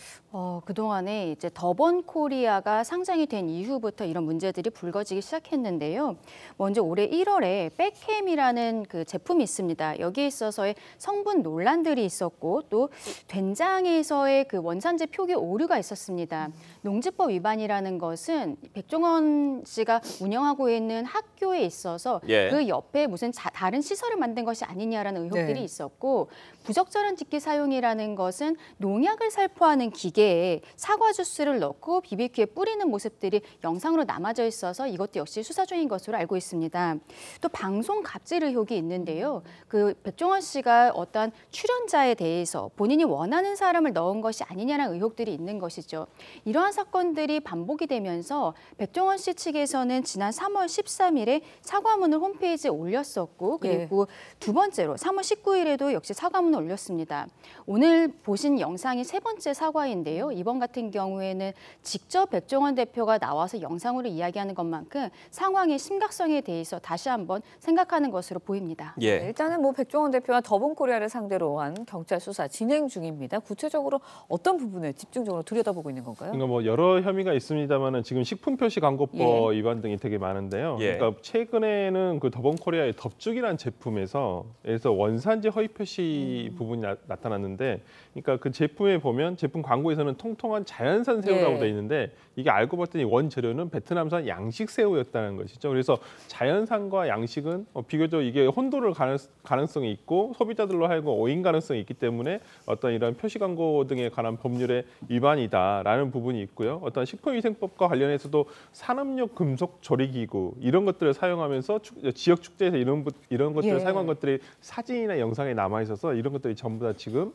그동안에 이제 더본코리아가 상장이 된 이후부터 이런 문제들이 불거지기 시작했는데요. 먼저 올해 1월에 백햄이라는 그 제품이 있습니다. 여기에 있어서의 성분 논란들이 있었고 또 된장에서의 그 원산지 표기 오류가 있었습니다. 농지법 위반이라는 것은 백종원 씨가 운영하고 있는 학교에 있어서 그 옆에 무슨 다른 시설을 만든 것이 아니냐라는 의혹들이 있었고 부적절한 직기 사용이라는 것은 농약을 살포하는 기계에 사과 주스를 넣고 BBQ에 뿌리는 모습들이 영상으로 남아져 있어서 이것도 역시 수사 중인 것으로 알고 있습니다. 또 방송 갑질 의혹이 있는데요. 그 백종원 씨가 어떤 출연자에 대해서 본인이 원하는 사람을 넣은 것이 아니냐라는 의혹들이 있는 것이죠. 이러한 사건들이 반복이 되면서 백종원 씨 측에서는 지난 3월 13일에 사과문을 홈페이지에 올렸었고 그리고 두 번째로 3월 19일에도 역시 사과문을 올렸습니다. 오늘 보신 영상이 세 번째 사과인데요. 이번 같은 경우에는 직접 백종원 대표가 나와서 영상으로 이야기하는 것만큼 상황의 심각성에 대해서 다시 한번 생각하는 것으로 보입니다. 일단은 뭐 백종원 대표와 더본코리아를 상대로 한 경찰 수사 진행 중입니다. 구체적으로 어떤 부분을 집중적으로 들여다보고 있는 건가요? 그러니까 뭐 여러 혐의가 있습니다만은 지금 식품표시광고법 위반 등이 되게 많은데요. 그러니까 최근에는 그 더본코리아의 덥죽이라는 제품에서 원산지 허위 표시 부분이 나타났는데, 그러니까 그 제품에 보면 제품 광고에서는 통통한 자연산 새우라고 돼 있는데 이게 알고 봤더니 원재료는 베트남산 양식 새우였다는 것이죠. 그래서 자연산과 양식은 비교적 이게 혼도를 가능성이 있고 소비자들로 하여금 오인 가능성이 있기 때문에 어떤 이런 표시 광고 등에 관한 법률의 위반이다라는 부분이 있고요. 어떤 식품위생법과 관련해서도 산업용 금속 조리기구 이런 것들을 사용하면서 지역 축제에서 이런 것들을 사용한 것들이 사진이나 영상에 남아 있어서 이런 것들이 전부 다 지금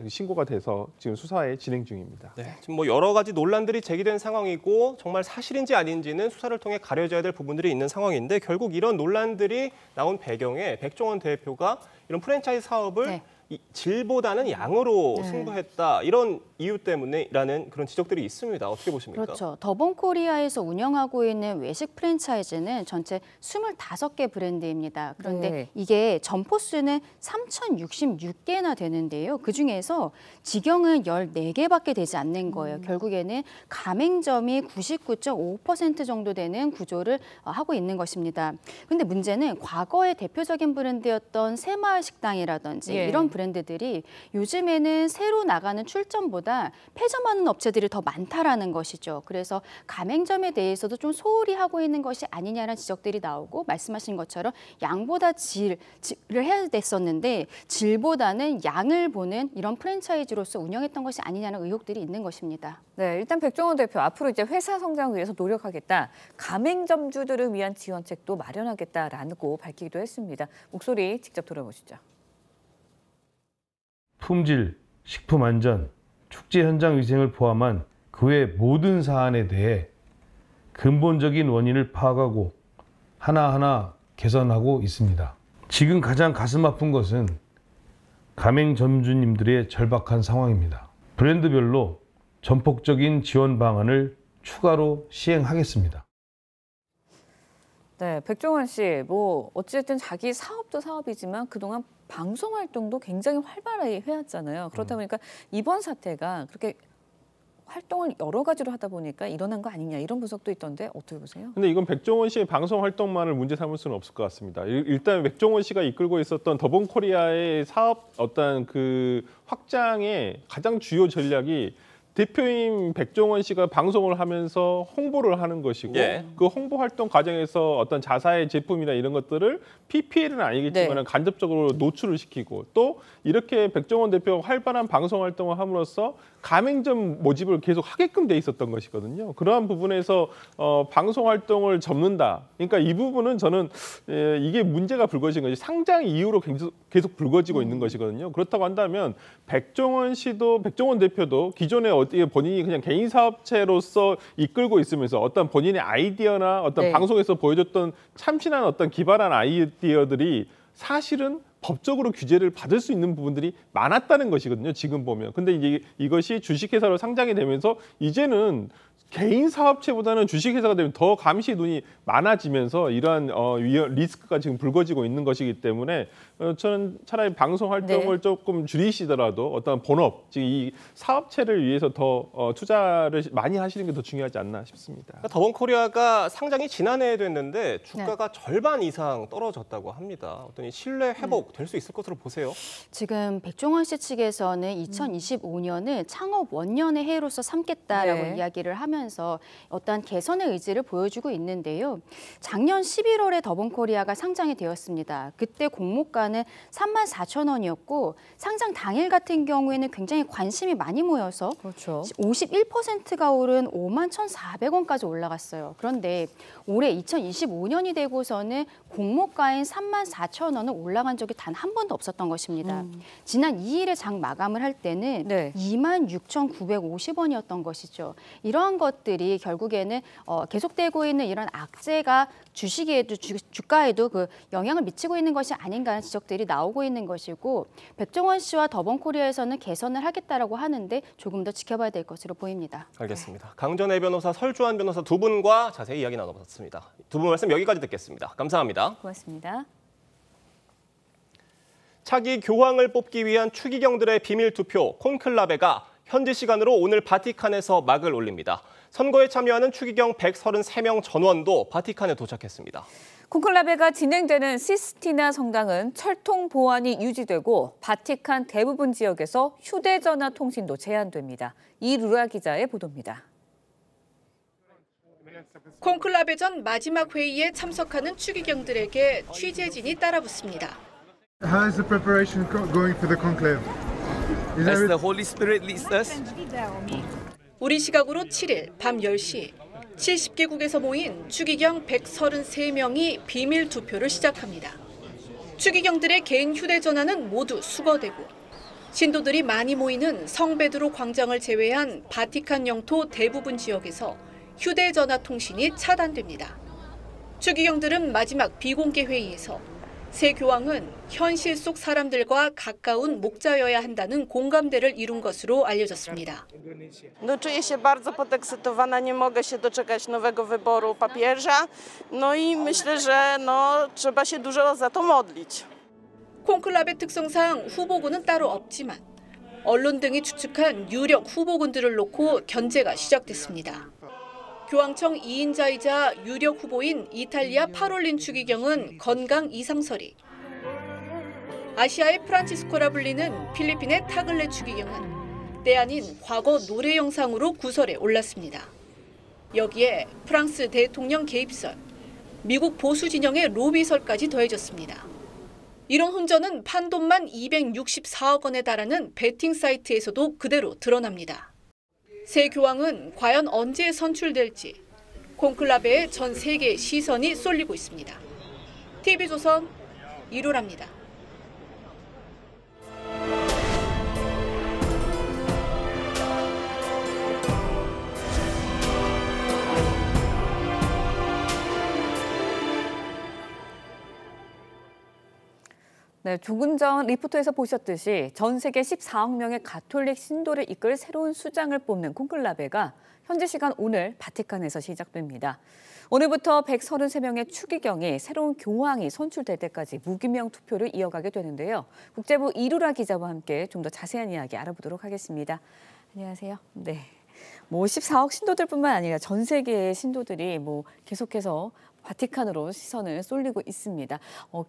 신고가 돼서 지금 수사에 진행 중입니다. 지금 뭐 여러 가지 논란들이 제기된 상황이고 정말 사실인지 아닌지는 수사를 통해 가려져야 될 부분들이 있는 상황인데 결국 이런 논란들이 나온 배경에 백종원 대표가 이런 프랜차이즈 사업을 질보다는 양으로 승부했다 이런 이유 때문에라는 그런 지적들이 있습니다. 어떻게 보십니까? 그렇죠. 더본코리아에서 운영하고 있는 외식 프랜차이즈는 전체 25개 브랜드입니다. 그런데 이게 점포 수는 3,066개나 되는데요. 그중에서 직영은 14개밖에 되지 않는 거예요. 결국에는 가맹점이 99.5% 정도 되는 구조를 하고 있는 것입니다. 그런데 문제는 과거의 대표적인 브랜드였던 새마을 식당이라든지 이런 브랜드들이 요즘에는 새로 나가는 출점보다 폐점하는 업체들이 더 많다라는 것이죠. 그래서 가맹점에 대해서도 좀 소홀히 하고 있는 것이 아니냐라는 지적들이 나오고 말씀하신 것처럼 양보다 질을 해야 됐었는데 질보다는 양을 보는 이런 프랜차이즈로서 운영했던 것이 아니냐는 의혹들이 있는 것입니다. 일단 백종원 대표 앞으로 이제 회사 성장을 위해서 노력하겠다. 가맹점주들을 위한 지원책도 마련하겠다라고 밝히기도 했습니다. 목소리 직접 들어보시죠. 품질, 식품 안전, 축제 현장 위생을 포함한 그 외 모든 사안에 대해 근본적인 원인을 파악하고 하나하나 개선하고 있습니다. 지금 가장 가슴 아픈 것은 가맹점주님들의 절박한 상황입니다. 브랜드별로 전폭적인 지원 방안을 추가로 시행하겠습니다. 백종원 씨, 뭐 어쨌든 자기 사업도 사업이지만 그동안 방송 활동도 굉장히 활발히 해왔잖아요. 그렇다 보니까 이번 사태가 그렇게 활동을 여러 가지로 하다 보니까 일어난 거 아니냐 이런 분석도 있던데 어떻게 보세요? 근데 이건 백종원 씨의 방송 활동만을 문제 삼을 수는 없을 것 같습니다. 일단 백종원 씨가 이끌고 있었던 더본코리아의 사업 어떤 그 확장의 가장 주요 전략이 대표인 백종원 씨가 방송을 하면서 홍보를 하는 것이고 그 홍보 활동 과정에서 어떤 자사의 제품이나 이런 것들을 PPL은 아니겠지만 간접적으로 노출을 시키고 또 이렇게 백종원 대표가 활발한 방송 활동을 함으로써 가맹점 모집을 계속 하게끔 돼 있었던 것이거든요. 그러한 부분에서 방송 활동을 접는다. 그러니까 이 부분은 저는 이게 문제가 불거진 것이 상장 이후로 계속 불거지고 있는 것이거든요. 그렇다고 한다면 백종원 대표도 기존에 어떻게 본인이 그냥 개인 사업체로서 이끌고 있으면서 어떤 본인의 아이디어나 어떤 네. 방송에서 보여줬던 참신한 어떤 기발한 아이디어들이 사실은 법적으로 규제를 받을 수 있는 부분들이 많았다는 것이거든요. 지금 보면. 근데 이것이 주식회사로 상장이 되면서 이제는 개인 사업체보다는 주식회사가 되면 더 감시 눈이 많아지면서 이러한 리스크가 지금 불거지고 있는 것이기 때문에 저는 차라리 방송 활동을 네. 조금 줄이시더라도 어떤 본업, 즉 이 사업체를 위해서 더 투자를 많이 하시는 게 더 중요하지 않나 싶습니다. 그러니까 더본코리아가 상장이 지난해에 됐는데 주가가 절반 이상 떨어졌다고 합니다. 어떤 이 신뢰 회복 될 수 있을 것으로 보세요? 지금 백종원 씨 측에서는 2025년을 창업 원년의 해로서 삼겠다라고 네. 이야기를 하면서 어떠한 개선의 의지를 보여주고 있는데요. 작년 11월에 더본코리아가 상장이 되었습니다. 그때 공모가는 34,000원이었고 상장 당일 같은 경우에는 굉장히 관심이 많이 모여서 그렇죠. 51%가 오른 51,400원까지 올라갔어요. 그런데 올해 2025년이 되고서는 공모가인 34,000원은 올라간 적이 단 한 번도 없었던 것입니다. 지난 2일에 장 마감을 할 때는 26,950원이었던 것이죠. 이러한 것들이 결국에는 계속되고 있는 이런 악재가 주식에도 주가에도 그 영향을 미치고 있는 것이 아닌가 하는 지적들이 나오고 있는 것이고 백종원 씨와 더본코리아에서는 개선을 하겠다라고 하는데 조금 더 지켜봐야 될 것으로 보입니다. 알겠습니다. 강전애 변호사, 설주환 변호사 두 분과 자세히 이야기 나눠봤습니다. 두 분 말씀 여기까지 듣겠습니다. 감사합니다. 고맙습니다. 차기 교황을 뽑기 위한 추기경들의 비밀 투표 콘클라베가 현지 시간으로 오늘 바티칸에서 막을 올립니다. 선거에 참여하는 추기경 133명 전원도 바티칸에 도착했습니다. 콘클라베가 진행되는 시스티나 성당은 철통 보안이 유지되고 바티칸 대부분 지역에서 휴대전화 통신도 제한됩니다. 이루라 기자의 보도입니다. 콘클라베 전 마지막 회의에 참석하는 추기경들에게 취재진이 따라붙습니다. How is the preparation going for the conclave? As the Holy Spirit leads us. 우리 시각으로 7일 밤 10시 70개국에서 모인 추기경 133명이 비밀 투표를 시작합니다. 추기경들의 개인 휴대전화는 모두 수거되고 신도들이 많이 모이는 성베드로 광장을 제외한 바티칸 영토 대부분 지역에서 휴대전화 통신이 차단됩니다. 추기경들은 마지막 비공개 회의에서 새 교황은 현실 속 사람들과 가까운 목자여야 한다는 공감대를 이룬 것으로 알려졌습니다. No, czuję się bardzo podekscytowana, nie mogę się doczekać nowego wyboru papieża. No i myślę, że trzeba się dużo za to modlić. 콘클라베 특성상 후보군은 따로 없지만 언론 등이 추측한 유력 후보군들을 놓고 견제가 시작됐습니다. 교황청 2인자이자 유력 후보인 이탈리아 파롤린 추기경은 건강 이상설이, 아시아의 프란치스코라 불리는 필리핀의 타글레 추기경은 때 아닌 과거 노래 영상으로 구설에 올랐습니다. 여기에 프랑스 대통령 개입설, 미국 보수 진영의 로비설까지 더해졌습니다. 이런 혼전은 판돈만 264억 원에 달하는 베팅 사이트에서도 그대로 드러납니다. 새 교황은 과연 언제 선출될지 콘클라베에 전 세계의 시선이 쏠리고 있습니다. TV조선 이루라입니다. 네, 조금 전 리포터에서 보셨듯이 전 세계 14억 명의 가톨릭 신도를 이끌 새로운 수장을 뽑는 콘클라베가 현지 시간 오늘 바티칸에서 시작됩니다. 오늘부터 133명의 추기경이 새로운 교황이 선출될 때까지 무기명 투표를 이어가게 되는데요. 국제부 이루라 기자와 함께 좀 더 자세한 이야기 알아보도록 하겠습니다. 안녕하세요. 네. 14억 신도들뿐만 아니라 전 세계의 신도들이 계속해서 바티칸으로 시선을 쏠리고 있습니다.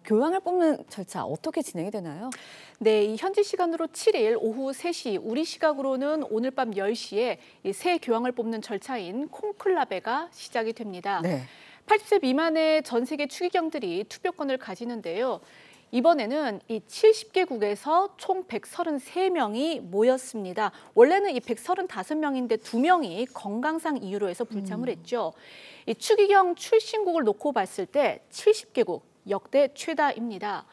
교황을 뽑는 절차 어떻게 진행이 되나요? 네, 현지 시간으로 7일 오후 3시, 우리 시각으로는 오늘 밤 10시에 새 교황을 뽑는 절차인 콘클라베가 시작이 됩니다. 네. 80세 미만의 전 세계 추기경들이 투표권을 가지는데요. 이번에는 이 70개국에서 총 133명이 모였습니다. 원래는 이 135명인데 2명이 건강상 이유로 해서 불참을 했죠. 이 추기경 출신국을 놓고 봤을 때 70개국 역대 최다입니다.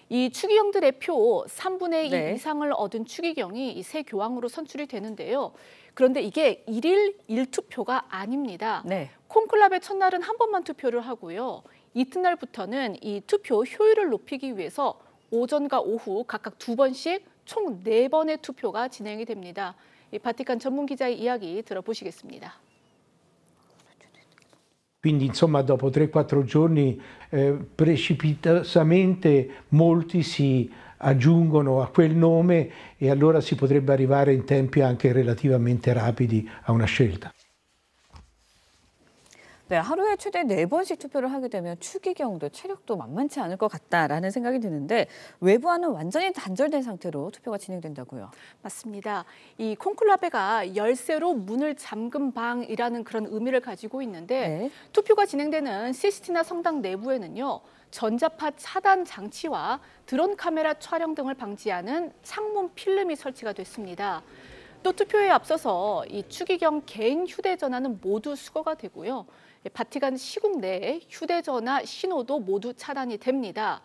이 추기경들의 표 3분의 2 네. 이상을 얻은 추기경이 이 새 교황으로 선출이 되는데요. 그런데 이게 1일 1투표가 아닙니다. 네. 콘클라베 첫날은 한 번만 투표를 하고요. 이튿날부터는 이 투표 효율을 높이기 위해서 오전과 오후 각각 2번씩 총 4번의 투표가 진행이 됩니다. 이 바티칸 전문 기자의 이야기 들어보시겠습니다. Quindi insomma dopo 3-4 giorni precipitosamente molti si aggiungono a quel nome e allora si potrebbe arrivare in tempi anche relativamente rapidi a una scelta. 네, 하루에 최대 4번씩 투표를 하게 되면 추기경도 체력도 만만치 않을 것 같다라는 생각이 드는데 외부와는 완전히 단절된 상태로 투표가 진행된다고요. 맞습니다. 이 콘클라베가 열쇠로 문을 잠근 방이라는 그런 의미를 가지고 있는데 투표가 진행되는 시스티나 성당 내부에는요. 전자파 차단 장치와 드론 카메라 촬영 등을 방지하는 창문 필름이 설치가 됐습니다. 또 투표에 앞서서 이 추기경 개인 휴대전화는 모두 수거가 되고요. 바티칸 시국 내에 휴대전화 신호도 모두 차단이 됩니다.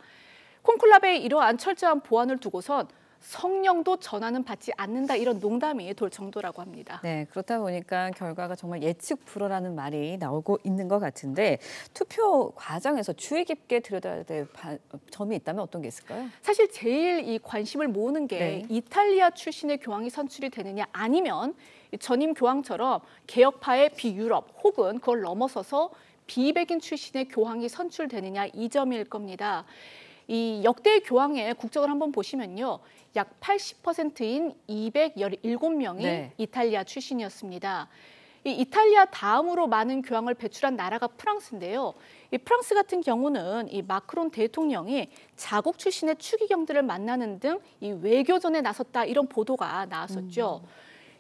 콘클라베의 이러한 철저한 보안을 두고선 성령도 전화는 받지 않는다 이런 농담이 돌 정도라고 합니다. 네, 그렇다 보니까 결과가 정말 예측 불허라는 말이 나오고 있는 것 같은데 투표 과정에서 주의 깊게 들여다봐야 될 점이 있다면 어떤 게 있을까요? 사실 제일 이 관심을 모으는 게 이탈리아 출신의 교황이 선출이 되느냐 아니면 전임 교황처럼 개혁파의 비유럽 혹은 그걸 넘어서서 비백인 출신의 교황이 선출되느냐 이 점일 겁니다. 이 역대 교황의 국적을 한번 보시면요. 약 80%인 217명이 이탈리아 출신이었습니다. 이 이탈리아 다음으로 많은 교황을 배출한 나라가 프랑스인데요. 이 프랑스 같은 경우는 이 마크론 대통령이 자국 출신의 추기경들을 만나는 등 이 외교전에 나섰다 이런 보도가 나왔었죠.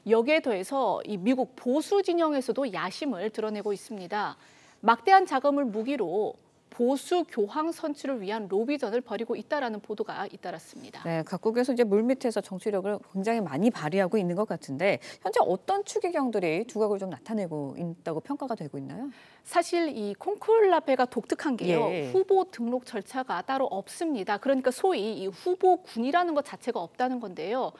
여기에 더해서 이 미국 보수 진영에서도 야심을 드러내고 있습니다. 막대한 자금을 무기로 보수 교황 선출을 위한 로비전을 벌이고 있다라는 보도가 잇따랐습니다. 네, 각국에서 이제 물밑에서 정치력을 굉장히 많이 발휘하고 있는 것 같은데 현재 어떤 추기경들이 두각을 좀 나타내고 있다고 평가가 되고 있나요? 사실 이 콘클라베가 독특한 게요. 후보 등록 절차가 따로 없습니다. 그러니까 소위 이 후보군이라는 것 자체가 없다는 건데요.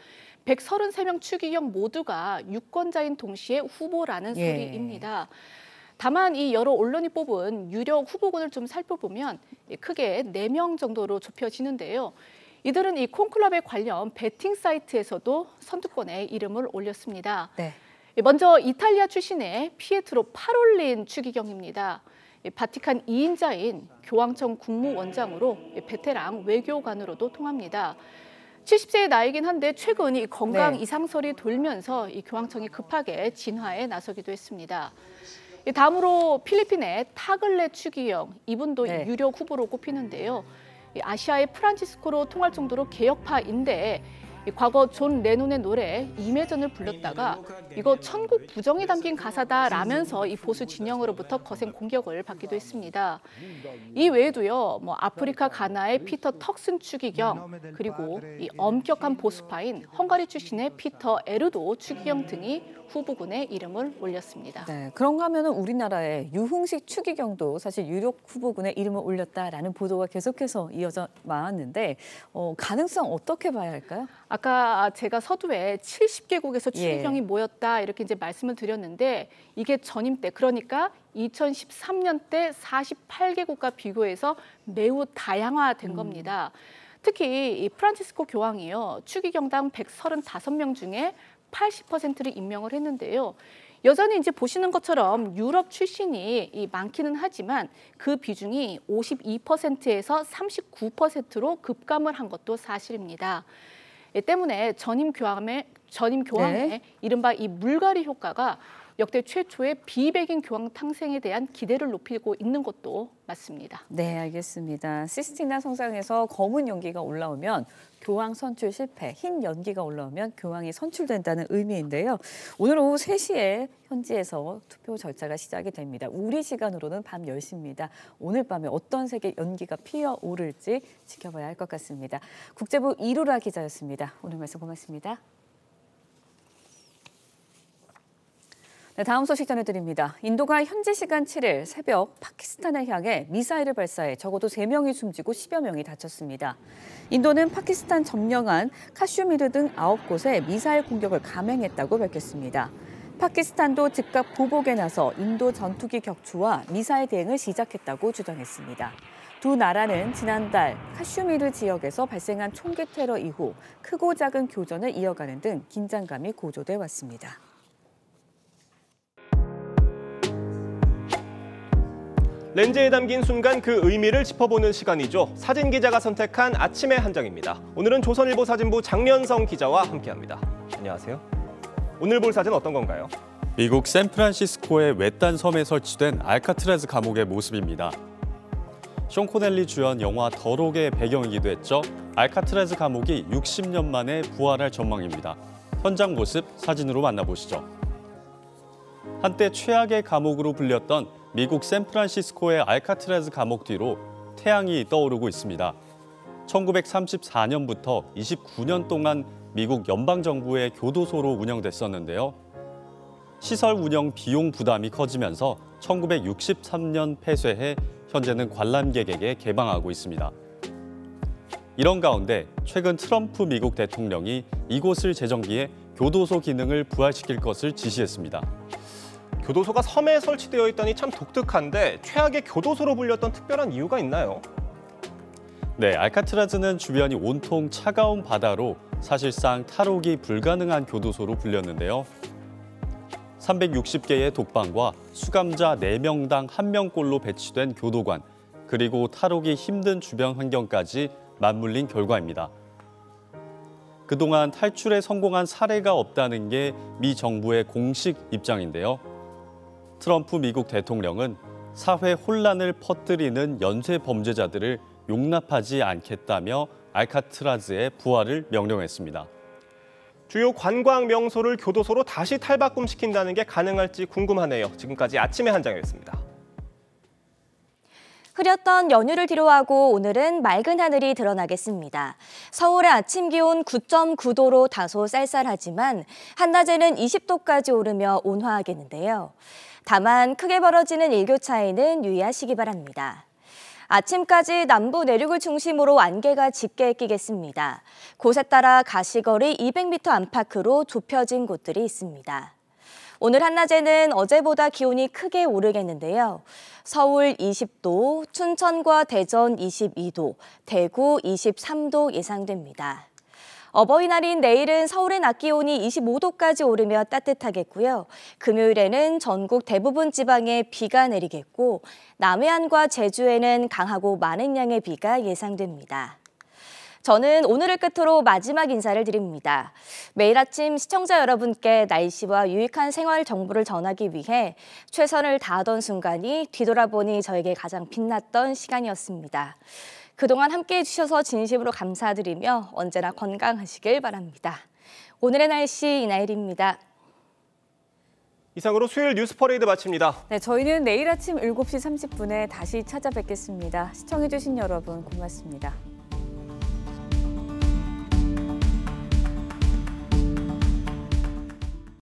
133명 추기경 모두가 유권자인 동시에 후보라는 소리입니다. 다만 이 여러 언론이 뽑은 유력 후보군을 좀 살펴보면 크게 4명 정도로 좁혀지는데요. 이들은 이 콘클라베 관련 베팅 사이트에서도 선두권에 이름을 올렸습니다. 먼저 이탈리아 출신의 피에트로 파롤린 추기경입니다. 바티칸 2인자인 교황청 국무원장으로 베테랑 외교관으로도 통합니다. 70세의 나이긴 한데 최근 이 건강 이상설이 돌면서 이 교황청이 급하게 진화에 나서기도 했습니다. 다음으로 필리핀의 타글레 추기경, 이분도 유력 후보로 꼽히는데요. 아시아의 프란치스코로 통할 정도로 개혁파인데 과거 존 레논의 노래 이매전을 불렀다가 이거 천국 부정이 담긴 가사다라면서 이 보수 진영으로부터 거센 공격을 받기도 했습니다. 이 외에도요, 뭐 아프리카 가나의 피터 턱슨 추기경 그리고 이 엄격한 보수파인 헝가리 출신의 피터 에르도 추기경 등이 후보군에 이름을 올렸습니다. 네, 그런가 하면은 우리나라의 유흥식 추기경도 사실 유력 후보군에 이름을 올렸다라는 보도가 계속해서 이어져 왔는데 가능성 어떻게 봐야 할까요? 아까 제가 서두에 70개국에서 추기경이 모였다 이렇게 이제 말씀을 드렸는데 이게 전임 때 그러니까 2013년 때 48개국과 비교해서 매우 다양화된 겁니다. 특히 이 프란치스코 교황이요. 추기경당 135명 중에 80%를 임명을 했는데요. 여전히 이제 보시는 것처럼 유럽 출신이 많기는 하지만 그 비중이 52%에서 39%로 급감을 한 것도 사실입니다. 때문에 전임 교황의 이른바 이 물갈이 효과가 역대 최초의 비백인 교황 탕생에 대한 기대를 높이고 있는 것도 맞습니다. 네, 알겠습니다. 시스티나 성상에서 검은 연기가 올라오면 교황 선출 실패, 흰 연기가 올라오면 교황이 선출된다는 의미인데요. 오늘 오후 3시에 현지에서 투표 절차가 시작이 됩니다. 우리 시간으로는 밤 10시입니다. 오늘 밤에 어떤 색의 연기가 피어오를지 지켜봐야 할 것 같습니다. 국제부 이루라 기자였습니다. 오늘 말씀 고맙습니다. 네, 다음 소식 전해드립니다. 인도가 현지 시간 7일 새벽 파키스탄을 향해 미사일을 발사해 적어도 3명이 숨지고 10여 명이 다쳤습니다. 인도는 파키스탄 점령한 카슈미르 등 9곳에 미사일 공격을 감행했다고 밝혔습니다. 파키스탄도 즉각 보복에 나서 인도 전투기 격추와 미사일 대응을 시작했다고 주장했습니다. 두 나라는 지난달 카슈미르 지역에서 발생한 총기 테러 이후 크고 작은 교전을 이어가는 등 긴장감이 고조돼 왔습니다. 렌즈에 담긴 순간 그 의미를 짚어보는 시간이죠. 사진 기자가 선택한 아침의 한 장입니다. 오늘은 조선일보 사진부 장면성 기자와 함께합니다. 안녕하세요. 오늘 볼 사진 어떤 건가요? 미국 샌프란시스코의 외딴 섬에 설치된 알카트라즈 감옥의 모습입니다. 숀 코넬리 주연 영화 더록의 배경이기도 했죠. 알카트라즈 감옥이 60년 만에 부활할 전망입니다. 현장 모습 사진으로 만나보시죠. 한때 최악의 감옥으로 불렸던 미국 샌프란시스코의 알카트라즈 감옥 뒤로 태양이 떠오르고 있습니다. 1934년부터 29년 동안 미국 연방정부의 교도소로 운영됐었는데요. 시설 운영 비용 부담이 커지면서 1963년 폐쇄해 현재는 관람객에게 개방하고 있습니다. 이런 가운데 최근 트럼프 미국 대통령이 이곳을 재정비해 교도소 기능을 부활시킬 것을 지시했습니다. 교도소가 섬에 설치되어 있다니 참 독특한데 최악의 교도소로 불렸던 특별한 이유가 있나요? 네, 알카트라즈는 주변이 온통 차가운 바다로 사실상 탈옥이 불가능한 교도소로 불렸는데요. 360개의 독방과 수감자 4명당 1명꼴로 배치된 교도관, 그리고 탈옥이 힘든 주변 환경까지 맞물린 결과입니다. 그동안 탈출에 성공한 사례가 없다는 게 미 정부의 공식 입장인데요. 트럼프 미국 대통령은 사회 혼란을 퍼뜨리는 연쇄 범죄자들을 용납하지 않겠다며 알카트라즈의 부활을 명령했습니다. 주요 관광 명소를 교도소로 다시 탈바꿈시킨다는 게 가능할지 궁금하네요. 지금까지 아침의 한 장이었습니다. 흐렸던 연휴를 뒤로하고 오늘은 맑은 하늘이 드러나겠습니다. 서울의 아침 기온 9.9도로 다소 쌀쌀하지만 한낮에는 20도까지 오르며 온화하겠는데요. 다만 크게 벌어지는 일교차에는 유의하시기 바랍니다. 아침까지 남부 내륙을 중심으로 안개가 짙게 끼겠습니다. 곳에 따라 가시거리 200m 안팎으로 좁혀진 곳들이 있습니다. 오늘 한낮에는 어제보다 기온이 크게 오르겠는데요. 서울 20도, 춘천과 대전 22도, 대구 23도 예상됩니다. 어버이날인 내일은 서울의 낮 기온이 25도까지 오르며 따뜻하겠고요. 금요일에는 전국 대부분 지방에 비가 내리겠고 남해안과 제주에는 강하고 많은 양의 비가 예상됩니다. 저는 오늘을 끝으로 마지막 인사를 드립니다. 매일 아침 시청자 여러분께 날씨와 유익한 생활 정보를 전하기 위해 최선을 다하던 순간이 뒤돌아보니 저에게 가장 빛났던 시간이었습니다. 그동안 함께해 주셔서 진심으로 감사드리며 언제나 건강하시길 바랍니다. 오늘의 날씨 이나일입니다. 이상으로 수요일 뉴스 퍼레이드 마칩니다. 네, 저희는 내일 아침 7시 30분에 다시 찾아뵙겠습니다. 시청해 주신 여러분 고맙습니다.